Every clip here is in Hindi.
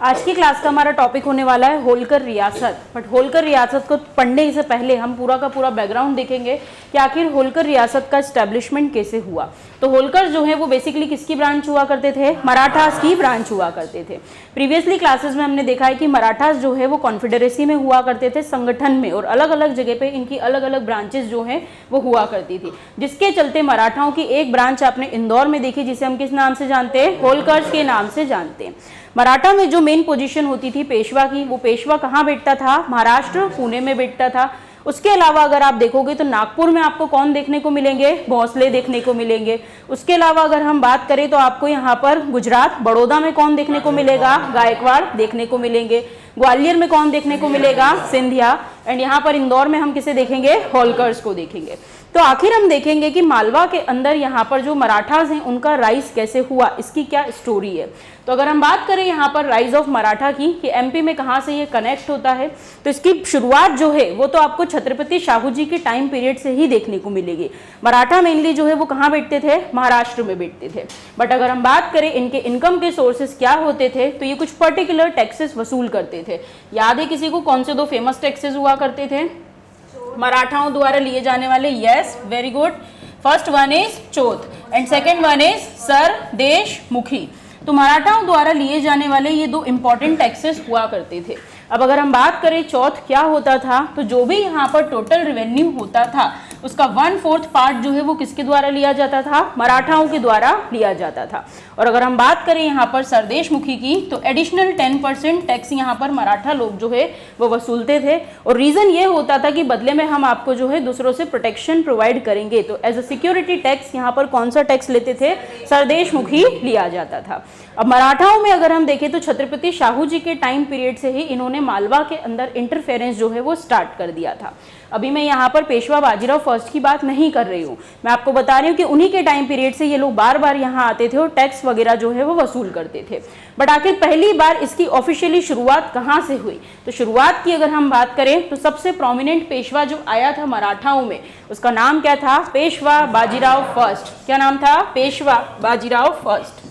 आज की क्लास का हमारा टॉपिक होने वाला है होलकर रियासत। बट होलकर रियासत को पढ़ने से पहले हम पूरा का पूरा बैकग्राउंड देखेंगे कि आखिर होलकर रियासत का एस्टेब्लिशमेंट कैसे हुआ। तो होलकर जो है वो बेसिकली किसकी ब्रांच हुआ करते थे? मराठास की ब्रांच हुआ करते थे। प्रीवियसली क्लासेस में हमने देखा है कि मराठास जो है वो कॉन्फेडरेसी में हुआ करते थे, संगठन में, और अलग अलग जगह पे इनकी अलग अलग ब्रांचेस जो हैं वो हुआ करती थी, जिसके चलते मराठाओं की एक ब्रांच आपने इंदौर में देखी जिसे हम किस नाम से जानते हैं? होलकर्स के नाम से जानते हैं। मराठा में जो मेन पोजीशन होती थी पेशवा की, वो पेशवा कहाँ बैठता था? महाराष्ट्र, पुणे में बैठता था। उसके अलावा अगर आप देखोगे तो नागपुर में आपको कौन देखने को मिलेंगे? भोसले देखने को मिलेंगे। उसके अलावा अगर हम बात करें तो आपको यहाँ पर गुजरात बड़ौदा में कौन देखने को मिलेगा? गायकवाड़ देखने को मिलेंगे। ग्वालियर में कौन देखने को मिलेगा? सिंधिया। एंड यहाँ पर इंदौर में हम किसे देखेंगे? होलकर्स को देखेंगे। तो आखिर हम देखेंगे कि मालवा के अंदर यहाँ पर जो मराठास हैं उनका राइज कैसे हुआ, इसकी क्या स्टोरी है। तो अगर हम बात करें यहाँ पर राइज ऑफ मराठा की कि एमपी में कहाँ से ये कनेक्ट होता है, तो इसकी शुरुआत जो है वो तो आपको छत्रपति शाहू जी के टाइम पीरियड से ही देखने को मिलेगी। मराठा मेनली जो है वो कहाँ बैठते थे? महाराष्ट्र में बैठते थे। बट अगर हम बात करें इनके इनकम के सोर्सेस क्या होते थे, तो ये कुछ पर्टिकुलर टैक्सेस वसूल करते थे। याद है किसी को कौन से दो फेमस टैक्सेस हुआ करते थे मराठाओं द्वारा लिए जाने वाले? Yes, very good. First one is Chauth and second one is sardeshmukhi. तो मराठाओं द्वारा लिए जाने वाले ये दो इंपॉर्टेंट टैक्सेस हुआ करते थे। अब अगर हम बात करें चौथ क्या होता था, तो जो भी यहाँ पर टोटल रेवेन्यू होता था उसका 1/4 पार्ट जो है वो किसके द्वारा लिया जाता था? मराठाओं के द्वारा लिया जाता था। और अगर हम बात करें यहाँ पर सरदेशमुखी की, तो एडिशनल 10% टैक्स यहाँ पर मराठा लोग जो है वो वसूलते थे। और रीजन ये होता था कि बदले में हम आपको जो है दूसरों से प्रोटेक्शन प्रोवाइड करेंगे। तो एज अ सिक्योरिटी टैक्स यहाँ पर कौन सा टैक्स लेते थे? सरदेशमुखी लिया जाता था। अब मराठाओं में अगर हम देखें तो छत्रपति शाहू जी के टाइम पीरियड से ही इन्होंने मालवा के अंदर इंटरफेरेंस जो है वो स्टार्ट कर दिया था। अभी मैं यहाँ पर पेशवा बाजीराव फर्स्ट की बात नहीं कर रही हूँ, मैं आपको बता रही हूँ कि उन्हीं के टाइम पीरियड से ये लोग बार बार यहाँ आते थे और टैक्स वगैरह जो है वो वसूल करते थे। बट आखिर पहली बार इसकी ऑफिशियली शुरुआत कहाँ से हुई? तो शुरुआत की अगर हम बात करें तो सबसे प्रोमिनेंट पेशवा जो आया था मराठाओं में, उसका नाम क्या था? पेशवा बाजीराव फर्स्ट। क्या नाम था? पेशवा बाजीराव फर्स्ट।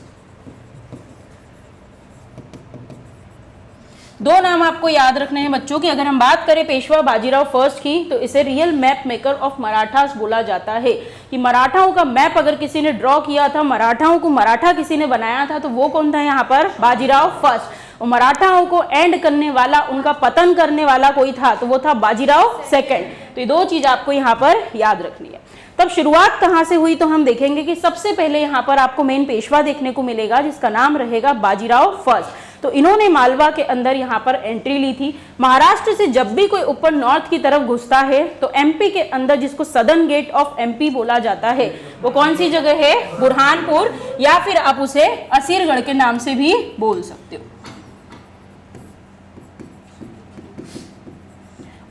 दो नाम आपको याद रखने हैं बच्चों की। अगर हम बात करें पेशवा बाजीराव फर्स्ट की, तो इसे real map maker of Marathas बोला जाता है कि मराठाओं का मैप अगर किसी ने ड्रॉ किया था, मराठाओं को मराठा किसी ने बनाया था, तो वो कौन था यहाँ पर? बाजीराव फर्स्ट। और मराठाओं को एंड करने वाला, उनका पतन करने वाला कोई था, तो वो था बाजीराव सेकंड। तो ये दो चीज आपको यहाँ पर याद रखनी है। तब शुरुआत कहाँ से हुई, तो हम देखेंगे कि सबसे पहले यहाँ पर आपको मेन पेशवा देखने को मिलेगा जिसका नाम रहेगा बाजीराव फर्स्ट। तो इन्होंने मालवा के अंदर यहाँ पर एंट्री ली थी। महाराष्ट्र से जब भी कोई ऊपर नॉर्थ की तरफ घुसता है तो एमपी के अंदर, जिसको सदर्न गेट ऑफ एमपी बोला जाता है, वो कौन सी जगह है? बुरहानपुर, या फिर आप उसे असीरगढ़ के नाम से भी बोल सकते हो।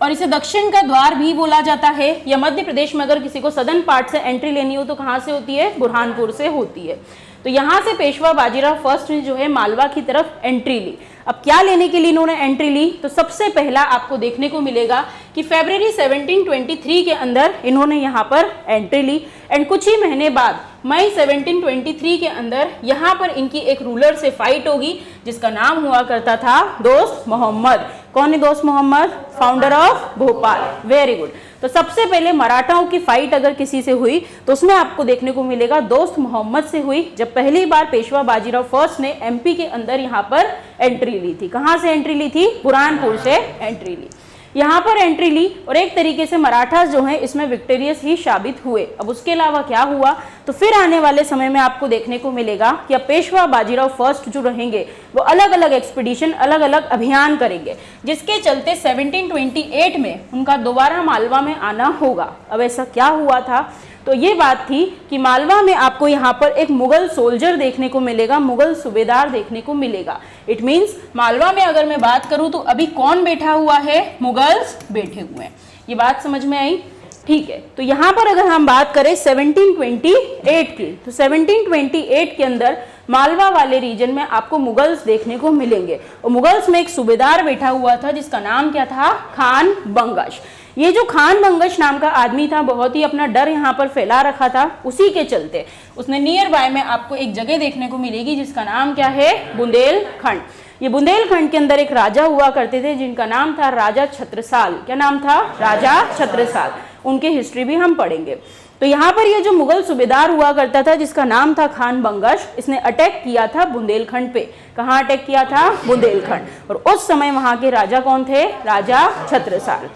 और इसे दक्षिण का द्वार भी बोला जाता है। या मध्य प्रदेश में अगर किसी को सदर्न पार्ट से एंट्री लेनी हो तो कहाँ से होती है? बुरहानपुर से होती है। तो यहाँ से पेशवा बाजीराव फर्स्ट ने जो है मालवा की तरफ एंट्री ली। अब क्या लेने के लिए इन्होंने एंट्री ली? तो सबसे पहला आपको देखने को मिलेगा कि फरवरी 1723 के अंदर इन्होंने यहाँ पर एंट्री ली। एंड कुछ ही महीने बाद मई 1723 के अंदर यहाँ पर इनकी एक रूलर से फाइट होगी जिसका नाम हुआ करता था दोस्त मोहम्मद। कौन है Dost Mohammad? Founder of Bhopal. Very good. तो सबसे पहले मराठाओं की फाइट अगर किसी से हुई तो उसमें आपको देखने को मिलेगा दोस्त मोहम्मद से हुई, जब पहली बार पेशवा बाजीराव फर्स्ट ने एमपी के अंदर यहाँ पर एंट्री ली थी। कहाँ से एंट्री ली थी? बुरहानपुर से एंट्री ली। यहाँ पर एंट्री ली और एक तरीके से मराठास जो हैं इसमें विक्टोरियस ही साबित हुए। अब उसके अलावा क्या हुआ, तो फिर आने वाले समय में आपको देखने को मिलेगा कि अब पेशवा बाजीराव फर्स्ट जो रहेंगे वो अलग अलग एक्सपीडिशन, अलग अलग अभियान करेंगे, जिसके चलते 1728 में उनका दोबारा मालवा में आना होगा। अब ऐसा क्या हुआ था, तो ये बात थी कि मालवा में आपको यहाँ पर एक मुगल सोल्जर देखने को मिलेगा, मुगल सूबेदार देखने को मिलेगा। इट मीन्स मालवा में अगर मैं बात करूँ तो अभी कौन बैठा हुआ है? मुगल्स बैठे हुए हैं। ये बात समझ में आई? ठीक है। तो यहाँ पर अगर हम बात करें 1728 की, तो 1728 के अंदर मालवा वाले रीजन में आपको मुगल्स देखने को मिलेंगे। और मुगल्स में एक सूबेदार बैठा हुआ था जिसका नाम क्या था? खान बंगश। ये जो खान बंगश नाम का आदमी था, बहुत ही अपना डर यहाँ पर फैला रखा था। उसी के चलते उसने नियर बाय में आपको एक जगह देखने को मिलेगी जिसका नाम क्या है? बुंदेलखंड। ये बुंदेलखंड के अंदर एक राजा हुआ करते थे जिनका नाम था राजा छत्रसाल। क्या नाम था? राजा छत्रसाल। उनकी हिस्ट्री भी हम पढ़ेंगे। तो यहाँ पर ये जो मुगल सूबेदार हुआ करता था जिसका नाम था खान बंगश, इसने अटैक किया था बुंदेलखंड पे। कहाँ अटैक किया था? बुंदेलखंड। और उस समय वहां के राजा कौन थे? राजा छत्रसाल।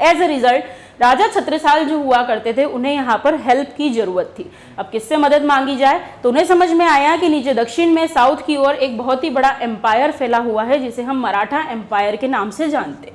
एज अ रिजल्ट राजा छत्रसाल जो हुआ करते थे उन्हें यहाँ पर हेल्प की जरूरत थी। अब किससे मदद मांगी जाए? तो उन्हें समझ में आया कि नीचे दक्षिण में साउथ की ओर एक बहुत ही बड़ा एम्पायर फैला हुआ है जिसे हम मराठा एम्पायर के नाम से जानते।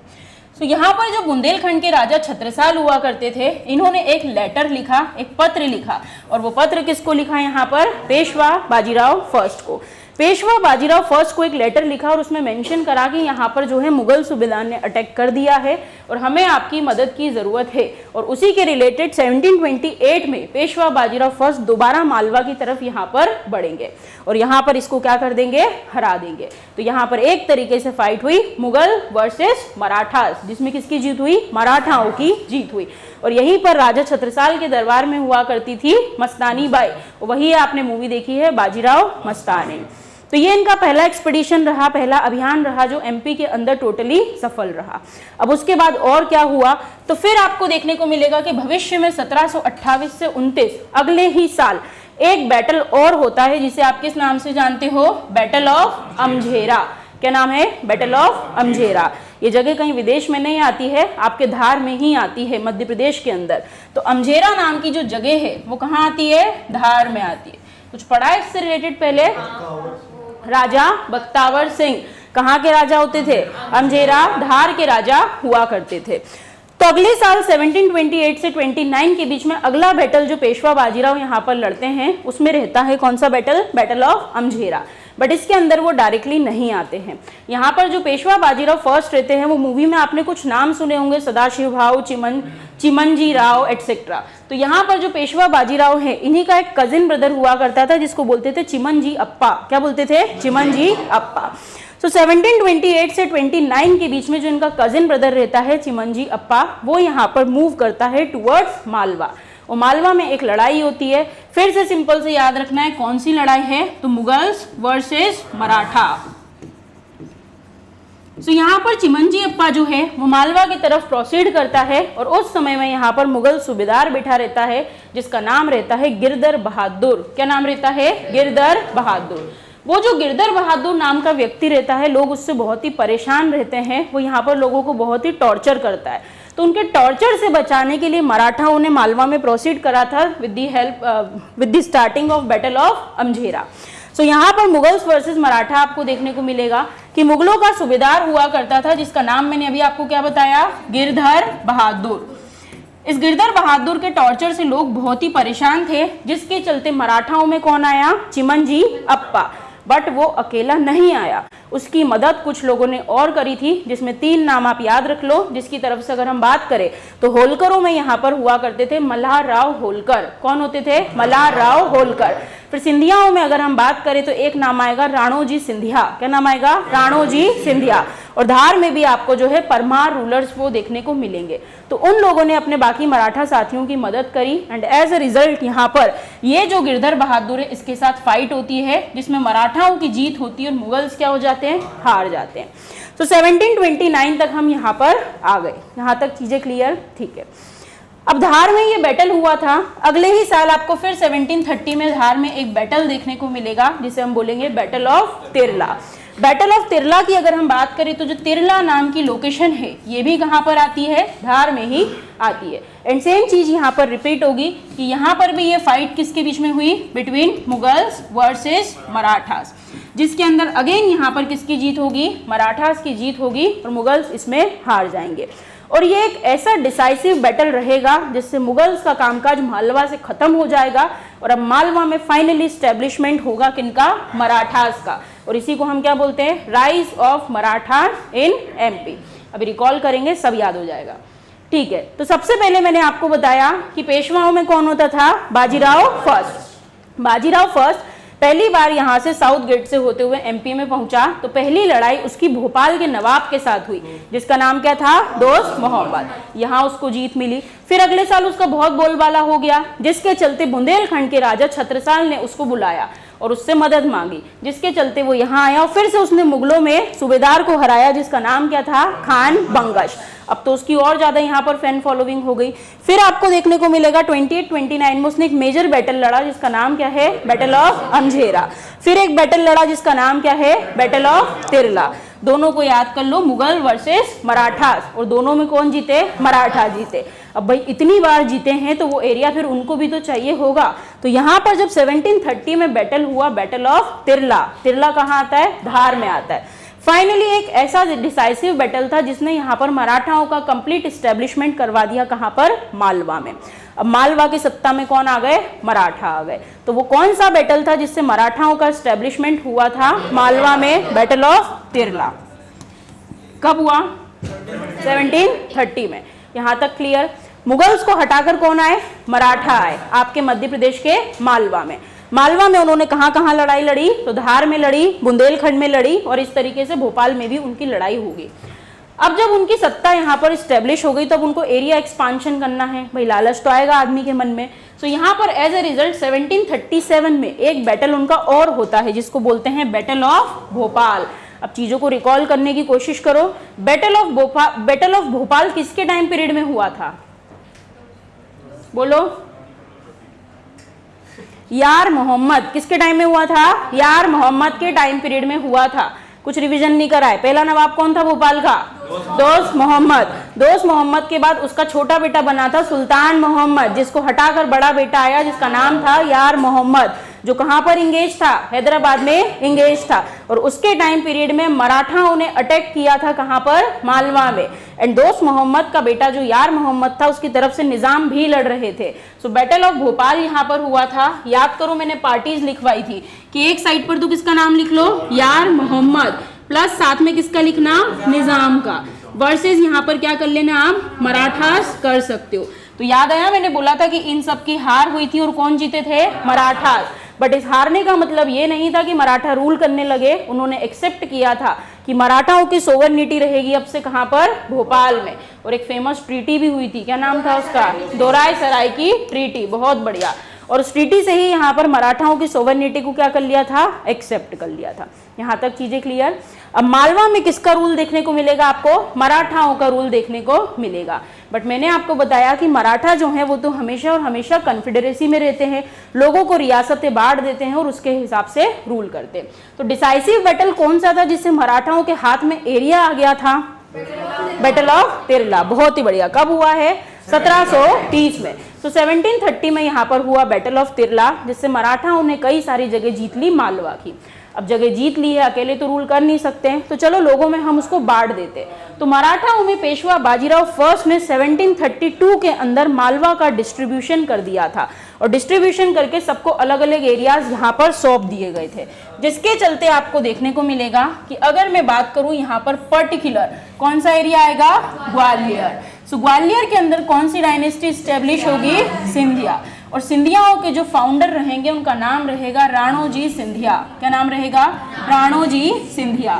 तो यहाँ पर जो बुंदेलखंड के राजा छत्रसाल हुआ करते थे, इन्होंने एक लेटर लिखा, एक पत्र लिखा। और वो पत्र किसको लिखा? यहाँ पर पेशवा बाजीराव फर्स्ट को। पेशवा बाजीराव फर्स्ट को एक लेटर लिखा और उसमें मेंशन करा कि यहाँ पर जो है मुगल सूबेदार ने अटैक कर दिया है और हमें आपकी मदद की ज़रूरत है। और उसी के रिलेटेड 1728 में पेशवा बाजीराव फर्स्ट दोबारा मालवा की तरफ यहाँ पर बढ़ेंगे और यहाँ पर इसको क्या कर देंगे? हरा देंगे। तो यहाँ पर एक तरीके से फाइट हुई मुगल वर्सेस मराठास, जिसमें किसकी जीत हुई? मराठाओं की जीत हुई। और यहीं पर राजा छत्रसाल के दरबार में हुआ करती थी मस्तानी बाई, वही आपने मूवी देखी है बाजीराव मस्तानी। तो ये इनका पहला एक्सपीडिशन रहा, पहला अभियान रहा जो एमपी के अंदर टोटली सफल रहा। अब उसके बाद और क्या हुआ? तो फिर आपको देखने को मिलेगा कि भविष्य में 1728 से 29 अगले ही साल एक बैटल और होता है जिसे आप किस नाम से जानते हो? Battle of Amjhera. क्या नाम है? Battle of Amjhera. ये जगह कहीं विदेश में नहीं आती है, आपके धार में ही आती है, मध्य प्रदेश के अंदर। तो अमझेरा नाम की जो जगह है वो कहाँ आती है? धार में आती है। कुछ पढ़ा है इससे रिलेटेड पहले? राजा बख्तावर सिंह कहाँ के राजा होते थे? अमझेरा, धार के राजा हुआ करते थे। तो अगले साल 1728 से 29 के बीच में अगला बैटल जो पेशवा बाजीराव यहाँ पर लड़ते हैं उसमें रहता है कौन सा battle? Battle of Amjhera. But इसके अंदर वो डायरेक्टली नहीं आते हैं। यहाँ पर जो पेशवा बाजीराव फर्स्ट रहते हैं वो मूवी में आपने कुछ नाम सुने होंगे, सदाशिव भाव, चिमनजी राव एटसेट्रा। तो यहाँ पर जो पेशवा बाजीराव है इन्हीं का एक कजिन ब्रदर हुआ करता था जिसको बोलते थे चिमनजी अप्पा। क्या बोलते थे? चिमनजी अप्पा। तो 1728 से 29 के बीच में जो इनका कजिन ब्रदर रहता है चिमनजी अप्पा, वो यहाँ पर मूव करता है टुवर्ड्स मालवा और मालवा में एक लड़ाई होती है। फिर से सिंपल से याद रखना है कौन सी लड़ाई है? तो मुगल्स वर्सेस मराठा। तो यहाँ पर चिमनजी अप्पा जो है वो मालवा की तरफ प्रोसीड करता है और उस समय में यहाँ पर मुगल सूबेदार बैठा रहता है जिसका नाम रहता है गिरधर बहादुर। क्या नाम रहता है? गिरधर बहादुर। वो जो गिरधर बहादुर नाम का व्यक्ति रहता है, लोग उससे बहुत ही परेशान रहते हैं। वो यहाँ पर लोगों को बहुत ही टॉर्चर करता है। तो उनके टॉर्चर से बचाने के लिए मराठाओं ने मालवा में प्रोसीड करा था with the starting of battle of Amjhera. So यहाँ पर मुगल्स वर्सेस मराठा आपको देखने को मिलेगा कि मुगलों का सूबेदार हुआ करता था जिसका नाम मैंने अभी आपको क्या बताया? गिरधर बहादुर। इस गिरधर बहादुर के टॉर्चर से लोग बहुत ही परेशान थे, जिसके चलते मराठाओं में कौन आया? चिमनजी अप्पा। बट वो अकेला नहीं आया, उसकी मदद कुछ लोगों ने और करी थी, जिसमें 3 नाम आप याद रख लो। जिसकी तरफ से अगर हम बात करें तो होलकरों में यहाँ पर हुआ करते थे मल्हार राव होलकर। कौन होते थे? मल्हार राव होलकर। फिर सिंधियाओं में अगर हम बात करें तो एक नाम आएगा राणोजी सिंधिया। क्या नाम आएगा? राणोजी सिंधिया। और धार में भी आपको जो है परमार रूलर्स वो देखने को मिलेंगे। तो उन लोगों ने अपने बाकी मराठा साथियों की मदद करी एंड एज अ रिजल्ट यहाँ पर ये जो गिरधर बहादुर है इसके साथ फाइट होती है जिसमें मराठाओं की जीत होती है और मुगल्स क्या हो जाते हैं? हार जाते हैं। तो 1729 तक हम यहाँ पर आ गए। यहाँ तक चीजें क्लियर? ठीक है। अब धार में ये बैटल हुआ था। अगले ही साल आपको फिर 1730 में धार में एक बैटल देखने को मिलेगा जिसे हम बोलेंगे battle of Tirla. Battle of Tirla की अगर हम बात करें तो जो तिरला नाम की लोकेशन है ये भी कहाँ पर आती है? धार में ही आती है। एंड सेम चीज यहाँ पर रिपीट होगी कि यहाँ पर भी ये फाइट किसके बीच में हुई? बिटवीन मुगल्स वर्सेस मराठास, जिसके अंदर अगेन यहाँ पर किसकी जीत होगी? मराठास की जीत होगी और मुगल्स इसमें हार जाएंगे। और ये एक ऐसा डिसाइसिव बैटल रहेगा जिससे मुगल्स का कामकाज मालवा से खत्म हो जाएगा और अब मालवा में फाइनली स्टैब्लिशमेंट होगा किनका? मराठास का। और इसी को हम क्या बोलते हैं? Rise of Maratha in MP. अभी रिकॉल करेंगे सब याद हो जाएगा। ठीक है। तो सबसे पहले मैंने आपको बताया कि पेशवाओं में कौन होता था? बाजीराव फर्स्ट। बाजीराव फर्स्ट पहली बार यहाँ से साउथ गेट से होते हुए एमपी में पहुंचा तो पहली लड़ाई उसकी भोपाल के नवाब के साथ हुई जिसका नाम क्या था? दोस्त मोहम्मद। यहाँ उसको जीत मिली। फिर अगले साल उसका बहुत बोलबाला हो गया जिसके चलते बुंदेलखंड के राजा छत्रसाल ने उसको बुलाया और उससे मदद मांगी, जिसके चलते वो यहाँ आया और फिर से उसने मुगलों में सूबेदार को हराया जिसका नाम क्या था, खान बंगश। अब तो उसकी और ज्यादा यहाँ पर फैन फॉलोइंग हो गई। फिर आपको देखने को मिलेगा 2829 में उसने एक मेजर बैटल लड़ा जिसका नाम क्या है, बैटल ऑफ अंझेरा। फिर एक बैटल लड़ा जिसका नाम क्या है, बैटल ऑफ तिरला। दोनों को याद कर लो, मुगल वर्सेस मराठास, और दोनों में कौन जीते, मराठा जीते। अब भाई इतनी बार जीते हैं तो वो एरिया फिर उनको भी तो चाहिए होगा। तो यहाँ पर जब 1730 में बैटल हुआ, बैटल ऑफ तिरला, तिरला कहाँ आता है, धार में आता है। फाइनली एक ऐसा डिसाइसिव बैटल था जिसने यहाँ पर मराठाओं का कंप्लीट इस्टेब्लिशमेंट करवा दिया, कहाँ पर, मालवा में। अब मालवा की सत्ता में कौन आ गए, मराठा आ गए। तो वो कौन सा बैटल था जिससे मराठाओं का इस्टेब्लिशमेंट हुआ था मालवा में, बैटल ऑफ तिरला। कब हुआ, 1730 में। यहाँ तक क्लियर। मुगल्स को हटाकर कौन आए, मराठा आए आपके मध्य प्रदेश के मालवा में। मालवा में उन्होंने कहाँ कहाँ लड़ाई लड़ी, तो धार में लड़ी, बुंदेलखंड में लड़ी, और इस तरीके से भोपाल में भी उनकी लड़ाई होगी। अब जब उनकी सत्ता यहाँ पर स्टेब्लिश हो गई तब उनको एरिया एक्सपांशन करना है, भाई लालच तो आएगा आदमी के मन में। तो यहाँ पर एज ए रिजल्ट 1737 में एक बैटल उनका और होता है जिसको बोलते हैं बैटल ऑफ भोपाल। अब चीजों को रिकॉल करने की कोशिश करो। बैटल ऑफ भोपाल किसके टाइम पीरियड में हुआ था, बोलो, यार मोहम्मद। किसके टाइम में हुआ था, यार मोहम्मद के टाइम पीरियड में हुआ था। कुछ रिवीजन नहीं कराए। पहला नवाब कौन था भोपाल का, दोस्त मोहम्मद। दोस्त मोहम्मद के बाद उसका छोटा बेटा बना था सुल्तान मोहम्मद, जिसको हटाकर बड़ा बेटा आया जिसका नाम था यार मोहम्मद, जो कहां पर इंगेज था, हैदराबाद में इंगेज था। और उसके टाइम पीरियड में मराठाओं ने अटैक किया था कहां पर, मालवा में। एंड दोस्त मोहम्मद का बेटा जो यार मोहम्मद था उसकी तरफ से निजाम भी लड़ रहे थे। सो बैटल ऑफ भोपाल यहाँ पर हुआ था। याद करो मैंने पार्टीज लिखवाई थी कि एक साइड पर तो किसका नाम लिख लो, यार मोहम्मद, प्लस साथ में किसका लिखना, निजाम का, वर्सेस यहाँ पर क्या कर लेना आप, मराठास कर सकते हो। तो याद आया मैंने बोला था कि इन सब की हार हुई थी और कौन जीते थे, मराठास। बट इस हारने का मतलब ये नहीं था कि मराठा रूल करने लगे। उन्होंने एक्सेप्ट किया था कि मराठाओं की सोवरनिटी रहेगी अब से कहां पर, भोपाल में। और एक फेमस ट्रीटी भी हुई थी, क्या नाम था उसका, दोराई सराय की ट्रीटी, बहुत बढ़िया। और उस ट्रीटी से ही यहाँ पर मराठाओं की सोवरनिटी को क्या कर लिया था, एक्सेप्ट कर लिया था। यहाँ तक चीजें क्लियर। अब मालवा में किसका रूल देखने को मिलेगा आपको, मराठाओं का रूल देखने को मिलेगा। बट मैंने आपको बताया कि मराठा जो है वो तो हमेशा और हमेशा कन्फेडरेसी में रहते हैं, लोगों को रियासतें बांट देते हैं और उसके हिसाब से रूल करते हैं। तो डिसाइसिव बैटल कौन सा था जिससे मराठाओं के हाथ में एरिया आ गया था, बैटल ऑफ तिरला। बहुत ही बढ़िया। कब हुआ है, 1730 में। तो 1730 में यहाँ पर हुआ बैटल ऑफ तिरला, जिससे मराठाओं ने कई सारी जगह जीत ली मालवा की। अब जगह जीत ली है, अकेले तो रूल कर नहीं सकते हैं, तो चलो लोगों में हम उसको बांट देते। तो मराठाओं में पेशवा बाजीराव फर्स्ट ने 1732 के अंदर मालवा का डिस्ट्रीब्यूशन कर दिया था, और डिस्ट्रीब्यूशन करके सबको अलग अलग एरियाज यहाँ पर सौंप दिए गए थे, जिसके चलते आपको देखने को मिलेगा कि अगर मैं बात करूं यहाँ पर पर्टिकुलर कौन सा एरिया आएगा, ग्वालियर। सो ग्वालियर के अंदर कौन सी डायनेस्टी स्टेब्लिश होगी, सिंधिया। और सिंधियाओं के जो फाउंडर रहेंगे उनका नाम रहेगा राणोजी सिंधिया। क्या नाम रहेगा, राणोजी सिंधिया।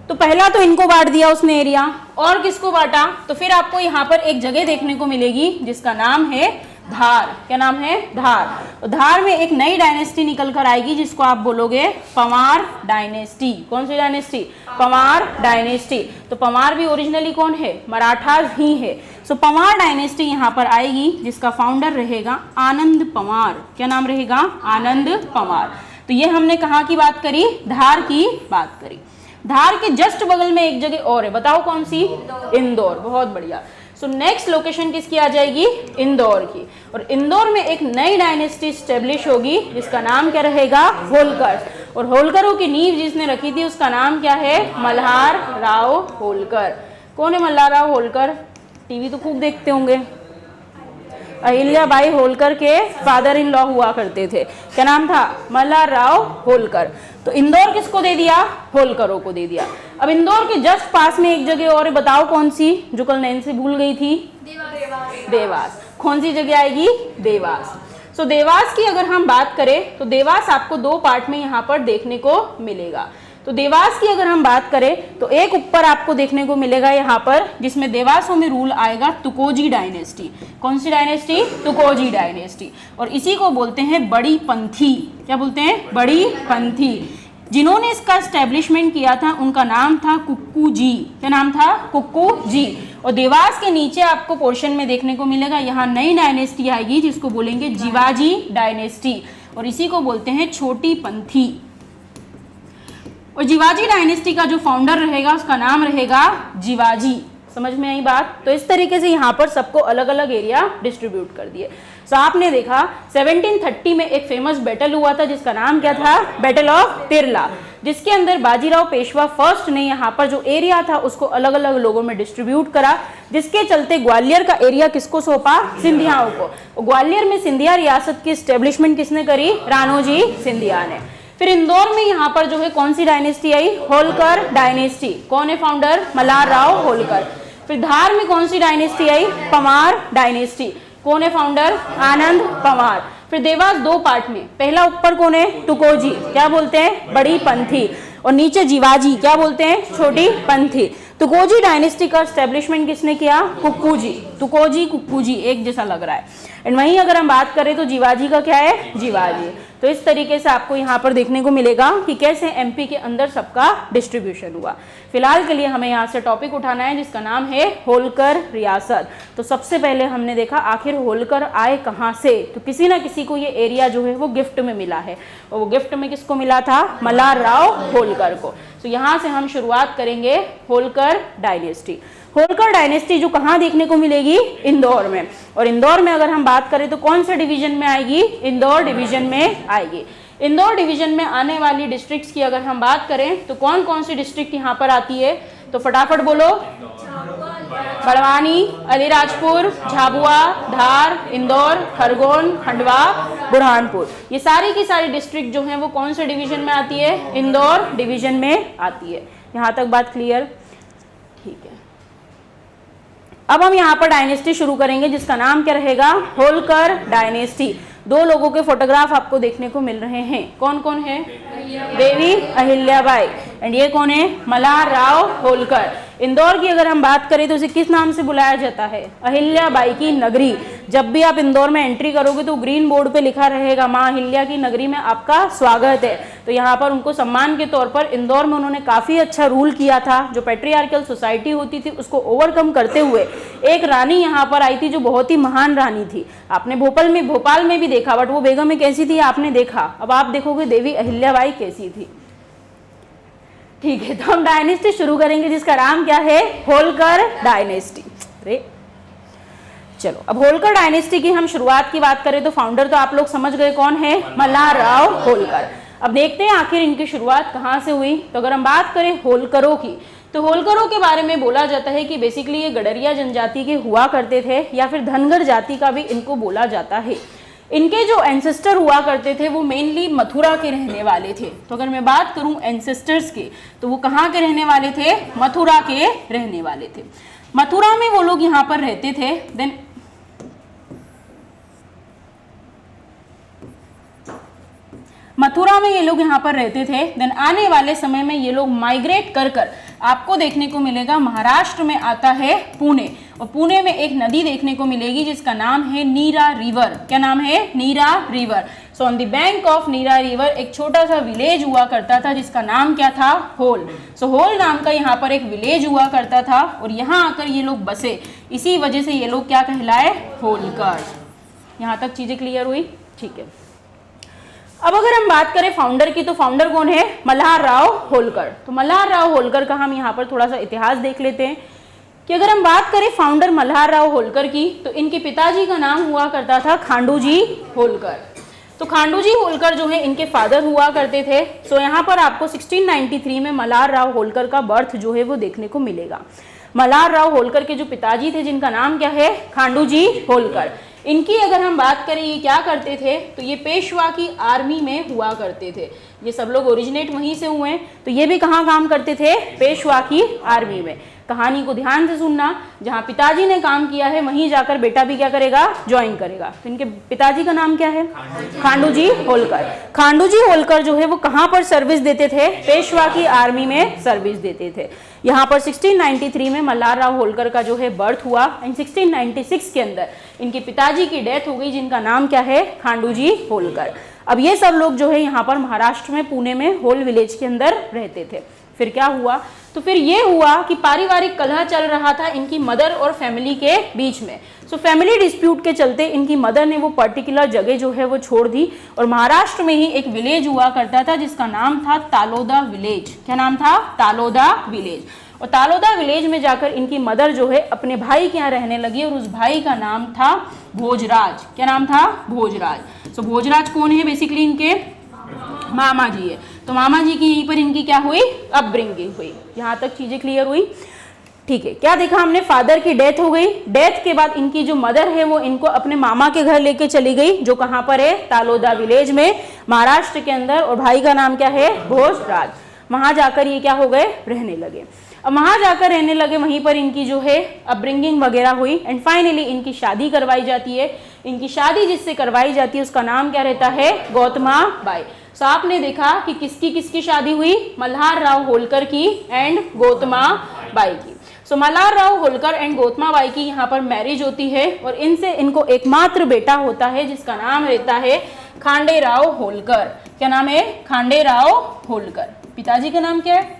तो पहला तो इनको बांट दिया उसने एरिया, और किसको बांटा, तो फिर आपको यहाँ पर एक जगह देखने को मिलेगी जिसका नाम है धार। क्या नाम है, धार। तो धार में एक नई डायनेस्टी निकल कर आएगी जिसको आप बोलोगे पंवार डायनेस्टी। कौन सी डायनेस्टी, पंवार डायनेस्टी। तो पंवार भी ओरिजिनली कौन है, मराठास ही है। सो पंवार डायनेस्टी यहाँ पर आएगी जिसका फाउंडर रहेगा आनंद पंवार। क्या नाम रहेगा, आनंद पंवार। तो ये हमने कहाँ की बात करी, धार की बात करी। धार के जस्ट बगल में एक जगह और है, बताओ कौन सी, इंदौर। बहुत बढ़िया। सो नेक्स्ट लोकेशन किसकी आ जाएगी, इंदौर की। और इंदौर में एक नई डायनेस्टी स्टेब्लिश होगी जिसका नाम क्या रहेगा, होलकर। और होलकरों की नींव जिसने रखी थी उसका नाम क्या है, मल्हार राव होलकर। कौन है मल्हार राव होलकर, टीवी तो खूब देखते होंगे। अहिल्या बाई होलकर के फादर इन लॉ हुआ करते थे। क्या नाम था, मल्हार राव होलकर। तो इंदौर किसको दे दिया, होलकरों को दे दिया। अब इंदौर के जस्ट पास में एक जगह और बताओ कौन सी, जो कल नैन्सी भूल गई थी, देवास। कौन सी जगह आएगी, देवास। सो देवास की अगर हम बात करें तो देवास आपको दो पार्ट में यहाँ पर देखने को मिलेगा। तो देवास की अगर हम बात करें तो एक ऊपर आपको देखने को मिलेगा यहाँ पर, जिसमें देवासों में रूल आएगा तुकोजी डायनेस्टी। कौन सी डायनेस्टी? तुकोजी डायनेस्टी। और इसी को बोलते हैं बड़ी पंथी। क्या बोलते हैं? बड़ी पंथी। जिन्होंने इसका एस्टेब्लिशमेंट किया था उनका नाम था कुक्कू जी। क्या नाम था? कुक्कू जी। और देवास के नीचे आपको पोर्शन में देखने को मिलेगा, यहाँ नई डायनेस्टी आएगी जिसको बोलेंगे जीवाजी डायनेस्टी, और इसी को बोलते हैं छोटी पंथी। और जीवाजी डायनेस्टी का जो फाउंडर रहेगा उसका नाम रहेगा जीवाजी। समझ में आई बात? तो इस तरीके से यहाँ पर सबको अलग अलग एरिया डिस्ट्रीब्यूट कर दिए। तो आपने देखा 1730 में एक फेमस बैटल हुआ था जिसका नाम क्या था? बैटल ऑफ तिरला, जिसके अंदर बाजीराव पेशवा फर्स्ट ने यहाँ पर जो एरिया था उसको अलग अलग लोगों में डिस्ट्रीब्यूट करा, जिसके चलते ग्वालियर का एरिया किसको सौंपा? सिंधियाओं को। ग्वालियर में सिंधिया रियासत की स्टेब्लिशमेंट किसने करी? राणोजी सिंधिया ने। फिर इंदौर में यहाँ पर जो है कौन सी डायनेस्टी आई? होलकर डायनेस्टी। कौन है फाउंडर? मल्हार राव होलकर। फिर धार में कौन सी डायनेस्टी आई? पवार डायनेस्टी। कौन है फाउंडर? आनंद पवार। फिर देवास दो पार्ट में, पहला ऊपर कौन है? तुकोजी, क्या बोलते हैं? बड़ी पंथी, और नीचे जीवाजी, क्या बोलते हैं? छोटी पंथी। तुकोजी डायनेस्टी का एस्टेब्लिशमेंट किसने किया? कुक्कू जी। तुकोजी कुक्कू जी एक जैसा लग रहा है। एंड वहीं अगर हम बात करें तो जीवाजी का क्या है? जीवाजी। तो इस तरीके से आपको यहाँ पर देखने को मिलेगा कि कैसे एमपी के अंदर सबका डिस्ट्रीब्यूशन हुआ। फिलहाल के लिए हमें यहाँ से टॉपिक उठाना है जिसका नाम है होलकर रियासत। तो सबसे पहले हमने देखा आखिर होलकर आए कहाँ से, तो किसी ना किसी को ये एरिया जो है वो गिफ्ट में मिला है, और वो गिफ्ट में किसको मिला था? मल्हार राव होलकर को। तो यहाँ से हम शुरुआत करेंगे होलकर डायनेस्टी। होलकर डायनेस्टी जो कहाँ देखने को मिलेगी? इंदौर में। और इंदौर में अगर हम बात करें तो कौन से डिवीजन में आएगी? इंदौर डिवीजन में आएगी। इंदौर डिवीजन में आने वाली डिस्ट्रिक्ट्स की अगर हम बात करें तो कौन कौन सी डिस्ट्रिक्ट यहाँ पर आती है? तो फटाफट बोलो। बड़वानी, अलीराजपुर, झाबुआ, धार, इंदौर, खरगोन, खंडवा, बुरहानपुर। ये सारी की सारी डिस्ट्रिक्ट जो हैं वो कौन से डिवीजन में आती है? इंदौर डिवीजन में आती है। यहाँ तक बात क्लियर? ठीक है। अब हम यहाँ पर डायनेस्टी शुरू करेंगे जिसका नाम क्या रहेगा? होलकर डायनेस्टी। दो लोगों के फोटोग्राफ आपको देखने को मिल रहे हैं। कौन कौन है? देवी अहिल्याबाई। एंड ये कौन है? मल्हार राव होलकर। इंदौर की अगर हम बात करें तो इसे किस नाम से बुलाया जाता है? अहिल्याबाई की नगरी। जब भी आप इंदौर में एंट्री करोगे तो ग्रीन बोर्ड पे लिखा रहेगा माँ अहिल्या की नगरी में आपका स्वागत है। तो यहाँ पर उनको सम्मान के तौर पर इंदौर में उन्होंने काफ़ी अच्छा रूल किया था। जो पैट्रियार्कल सोसाइटी होती थी उसको ओवरकम करते हुए एक रानी यहाँ पर आई थी जो बहुत ही महान रानी थी। आपने भोपाल में भी देखा, बट वो बेगम में कैसी थी आपने देखा। अब आप देखोगे देवी अहिल्याबाई कैसी थी। ठीक है, तो हम डायनेस्टी शुरू करेंगे जिसका नाम क्या है? होलकर डायनेस्टी। अरे चलो, अब होलकर डायनेस्टी की हम शुरुआत की बात करें तो फाउंडर तो आप लोग समझ गए कौन है? मल्हार राव होलकर। अब देखते हैं आखिर इनकी शुरुआत कहाँ से हुई। तो अगर हम बात करें होलकरों की तो होलकरों के बारे में बोला जाता है कि बेसिकली ये गडरिया जनजाति के हुआ करते थे, या फिर धनगर जाति का भी इनको बोला जाता है। इनके जो एंसेस्टर हुआ करते थे वो मेनली मथुरा के रहने वाले थे। तो अगर मैं बात करूं एंसेस्टर्स के तो वो कहाँ के रहने वाले थे? मथुरा के रहने वाले थे। मथुरा में वो लोग यहाँ पर रहते थे। देन मथुरा में ये लोग यहाँ पर रहते थे। देन आने वाले समय में ये लोग माइग्रेट कर कर आपको देखने को मिलेगा महाराष्ट्र में आता है पुणे, और पुणे में एक नदी देखने को मिलेगी जिसका नाम है नीरा रिवर। क्या नाम है? Nira river. So on the bank of Nira river एक छोटा सा विलेज हुआ करता था जिसका नाम क्या था? होल। सो होल नाम का यहाँ पर एक विलेज हुआ करता था और यहाँ आकर ये लोग बसे। इसी वजह से ये लोग क्या कहलाए? होलकर। यहाँ तक चीजें क्लियर हुई? ठीक है। अब अगर हम बात करें फाउंडर की तो फाउंडर कौन है? मल्हार राव होलकर। तो मल्हार राव होलकर का हम यहाँ पर थोड़ा सा इतिहास देख लेते हैं कि अगर हम बात करें फाउंडर मल्हार राव होलकर की तो इनके पिताजी का नाम हुआ करता था खांडूजी होलकर। तो खांडूजी होलकर जो है इनके फादर हुआ करते थे। सो यहाँ पर आपको 1693 में मल्हार राव होलकर का बर्थ जो है वो देखने को मिलेगा। मल्हार राव होलकर के जो पिताजी थे जिनका नाम क्या है? खांडूजी होलकर। इनकी अगर हम बात करें ये क्या करते थे तो ये पेशवा की आर्मी में हुआ करते थे। ये सब लोग ओरिजिनेट वहीं से हुए हैं। तो ये भी कहाँ काम करते थे? पेशवा की आर्मी में। कहानी को ध्यान से सुनना, जहाँ पिताजी ने काम किया है वहीं जाकर बेटा भी क्या करेगा, ज्वाइन करेगा। तो इनके पिताजी का नाम क्या है, खांडू जी होलकर। खांडू जी होलकर जो है वो कहाँ पर सर्विस देते थे, पेशवा की आर्मी में सर्विस देते थे। यहाँ पर 1693 में मल्हार राव होलकर का जो है बर्थ हुआ एंड 1696 के अंदर इनके पिताजी की डेथ हो गई, जिनका नाम क्या है, खांडू जी होलकर। अब ये सब लोग जो है यहाँ पर महाराष्ट्र में पुणे में होल विलेज के अंदर रहते थे। फिर क्या हुआ, तो फिर ये हुआ कि पारिवारिक कलह चल रहा था इनकी मदर और फैमिली के बीच में। सो फैमिली डिस्प्यूट के चलते इनकी मदर ने वो पर्टिकुलर जगह जो है वो छोड़ दी और महाराष्ट्र में ही एक विलेज हुआ करता था जिसका नाम था तालोदा विलेज। क्या नाम था, तालोदा विलेज। और तालोदा विलेज में जाकर इनकी मदर जो है अपने भाई के यहाँ रहने लगी और उस भाई का नाम था भोजराज। क्या नाम था, भोजराज। सो भोजराज कौन है, बेसिकली इनके मामा जी है। तो मामा जी की यहीं पर इनकी क्या हुई, अपब्रिंगिंग हुई। यहाँ तक चीजें क्लियर हुई, ठीक है। क्या देखा हमने, फादर की डेथ हो गई, डेथ के बाद इनकी जो मदर है वो इनको अपने मामा के घर लेके चली गई, जो कहाँ पर है, तालोदा विलेज में महाराष्ट्र के अंदर, और भाई का नाम क्या है, भोजराज। वहां जाकर ये क्या हो गए, रहने लगे। अब वहां जाकर रहने लगे, वहीं पर इनकी जो है अपब्रिंगिंग वगैरह हुई एंड फाइनली इनकी शादी करवाई जाती है। इनकी शादी जिससे करवाई जाती है उसका नाम क्या रहता है, गौतमा बाई। सो आपने देखा कि किसकी किसकी शादी हुई, मल्हार राव होलकर की एंड गौतमा बाई की। सो मल्हार राव होलकर एंड गौतमा बाई की यहाँ पर मैरिज होती है और इनसे इनको एकमात्र बेटा होता है जिसका नाम रहता है खांडेराव होलकर। क्या नाम है, खांडेराव होलकर। पिताजी का नाम क्या है,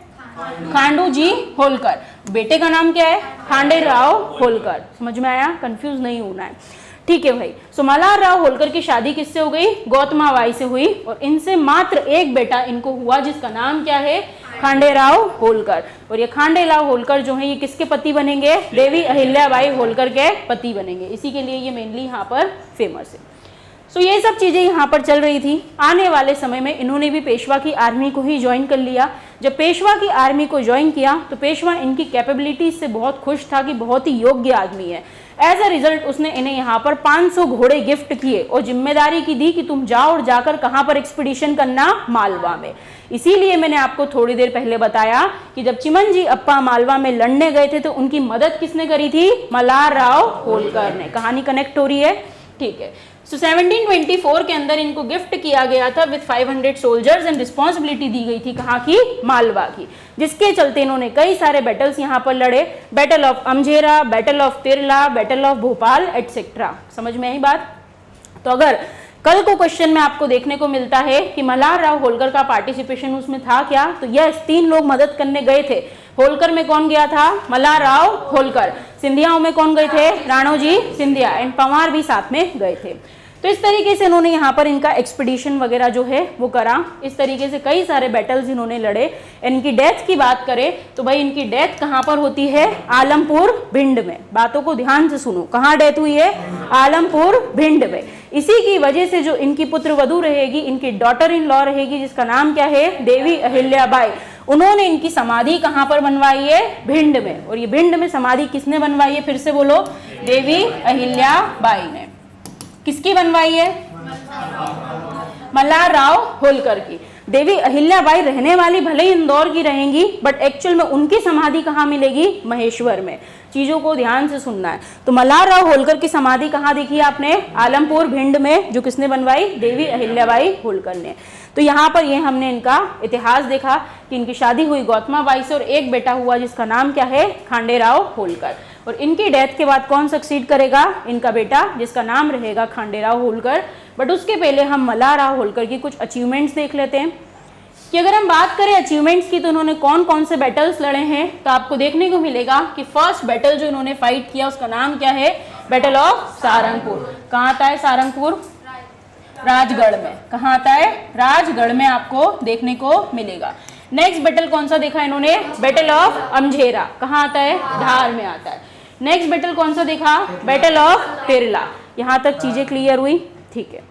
खांडू जी होलकर। बेटे का नाम क्या है, खांडेराव होलकर। समझ में आया, कंफ्यूज नहीं होना है, ठीक है भाई। सो मल्हार राव होलकर की शादी किससे हो गई, गौतमा बाई से हुई और इनसे मात्र एक बेटा इनको हुआ जिसका नाम क्या है, खांडेराव होलकर। और ये खांडेराव होलकर जो है ये किसके पति बनेंगे, देवी अहिल्याबाई होलकर के पति बनेंगे। इसी के लिए ये मेनली यहाँ पर फेमस है। सो ये सब चीज़ें यहाँ पर चल रही थी। आने वाले समय में इन्होंने भी पेशवा की आर्मी को ही ज्वाइन कर लिया। जब पेशवा की आर्मी को ज्वाइन किया तो पेशवा इनकी कैपेबिलिटीज से बहुत खुश था कि बहुत ही योग्य आदमी है। एज अ रिजल्ट उसने इन्हें यहाँ पर 500 घोड़े गिफ्ट किए और जिम्मेदारी की दी कि तुम जाओ और जाकर कहाँ पर एक्सपीडिशन करना, मालवा में। इसीलिए मैंने आपको थोड़ी देर पहले बताया कि जब चिमनजी अप्पा मालवा में लड़ने गए थे तो उनकी मदद किसने करी थी, मल्हार राव होलकर ने। कहानी कनेक्ट हो रही है, ठीक है। सो 1724 के अंदर इनको गिफ्ट किया गया था विद 500 सोल्जर्स एंड रिस्पॉन्सिबिलिटी दी गई थी कहाँ की, मालवा की, जिसके चलते इन्होंने कई सारे बैटल्स यहाँ पर लड़े। Battle of Amjhera, battle of Tirla, battle of Bhopal etcetera. समझ में आई बात। तो अगर कल को क्वेश्चन में आपको देखने को मिलता है कि मल्हार राव होलकर का पार्टिसिपेशन उसमें था क्या, तो यस, 3 लोग मदद करने गए थे। होलकर में कौन गया था, मल्हार राव होलकर। सिंधियाओं में कौन गए थे, राणोजी सिंधिया एंड पंवार भी साथ में गए थे। तो इस तरीके से इन्होंने यहाँ पर इनका एक्सपीडिशन वगैरह जो है वो करा। इस तरीके से कई सारे बैटल्स इन्होंने लड़े। इनकी डेथ की बात करें तो भाई इनकी डेथ कहाँ पर होती है, आलमपुर भिंड में। बातों को ध्यान से सुनो, कहाँ डेथ हुई है, आलमपुर भिंड में। इसी की वजह से जो इनकी पुत्र वधू रहेगी, इनकी डॉटर इन लॉ रहेगी जिसका नाम क्या है, देवी अहिल्याबाई, उन्होंने इनकी समाधि कहाँ पर बनवाई है, भिंड में। और ये भिंड में समाधि किसने बनवाई है, फिर से बोलो, देवी अहिल्याबाई ने। किसकी बनवाई है, मल्हार राव होलकर की। देवी अहिल्याबाई रहने वाली भले ही इंदौर की रहेंगी बट एक्चुअल में उनकी समाधि कहाँ मिलेगी, महेश्वर में। चीजों को ध्यान से सुनना है। तो मल्हार राव होलकर की समाधि कहाँ देखी आपने, आलमपुर भिंड में, जो किसने बनवाई, देवी अहिल्याबाई होलकर ने। तो यहाँ पर ये हमने इनका इतिहास देखा कि इनकी शादी हुई गौतमा बाई से और एक बेटा हुआ जिसका नाम क्या है, खांडेराव होलकर। और इनकी डेथ के बाद कौन सक्सीड करेगा, इनका बेटा जिसका नाम रहेगा खांडेराव होलकर। बट उसके पहले हम मल्हार राव होलकर की कुछ अचीवमेंट्स देख लेते हैं कि अगर हम बात करें अचीवमेंट्स की तो उन्होंने कौन कौन से बैटल्स लड़े हैं। तो आपको देखने को मिलेगा कि फर्स्ट बैटल जो इन्होंने फाइट किया उसका नाम क्या है, बैटल ऑफ सारंगपुर। कहाँ आता है सारंगपुर, राजगढ़ में। कहाँ आता है, राजगढ़ में आपको देखने को मिलेगा। नेक्स्ट बैटल कौन सा देखा इन्होंने, बैटल ऑफ अमझेरा। कहाँ आता है, धार में आता है। नेक्स्ट बैटल कौन सा देखा, बैटल ऑफ तिरला। यहां तक चीजें क्लियर हुई, ठीक है।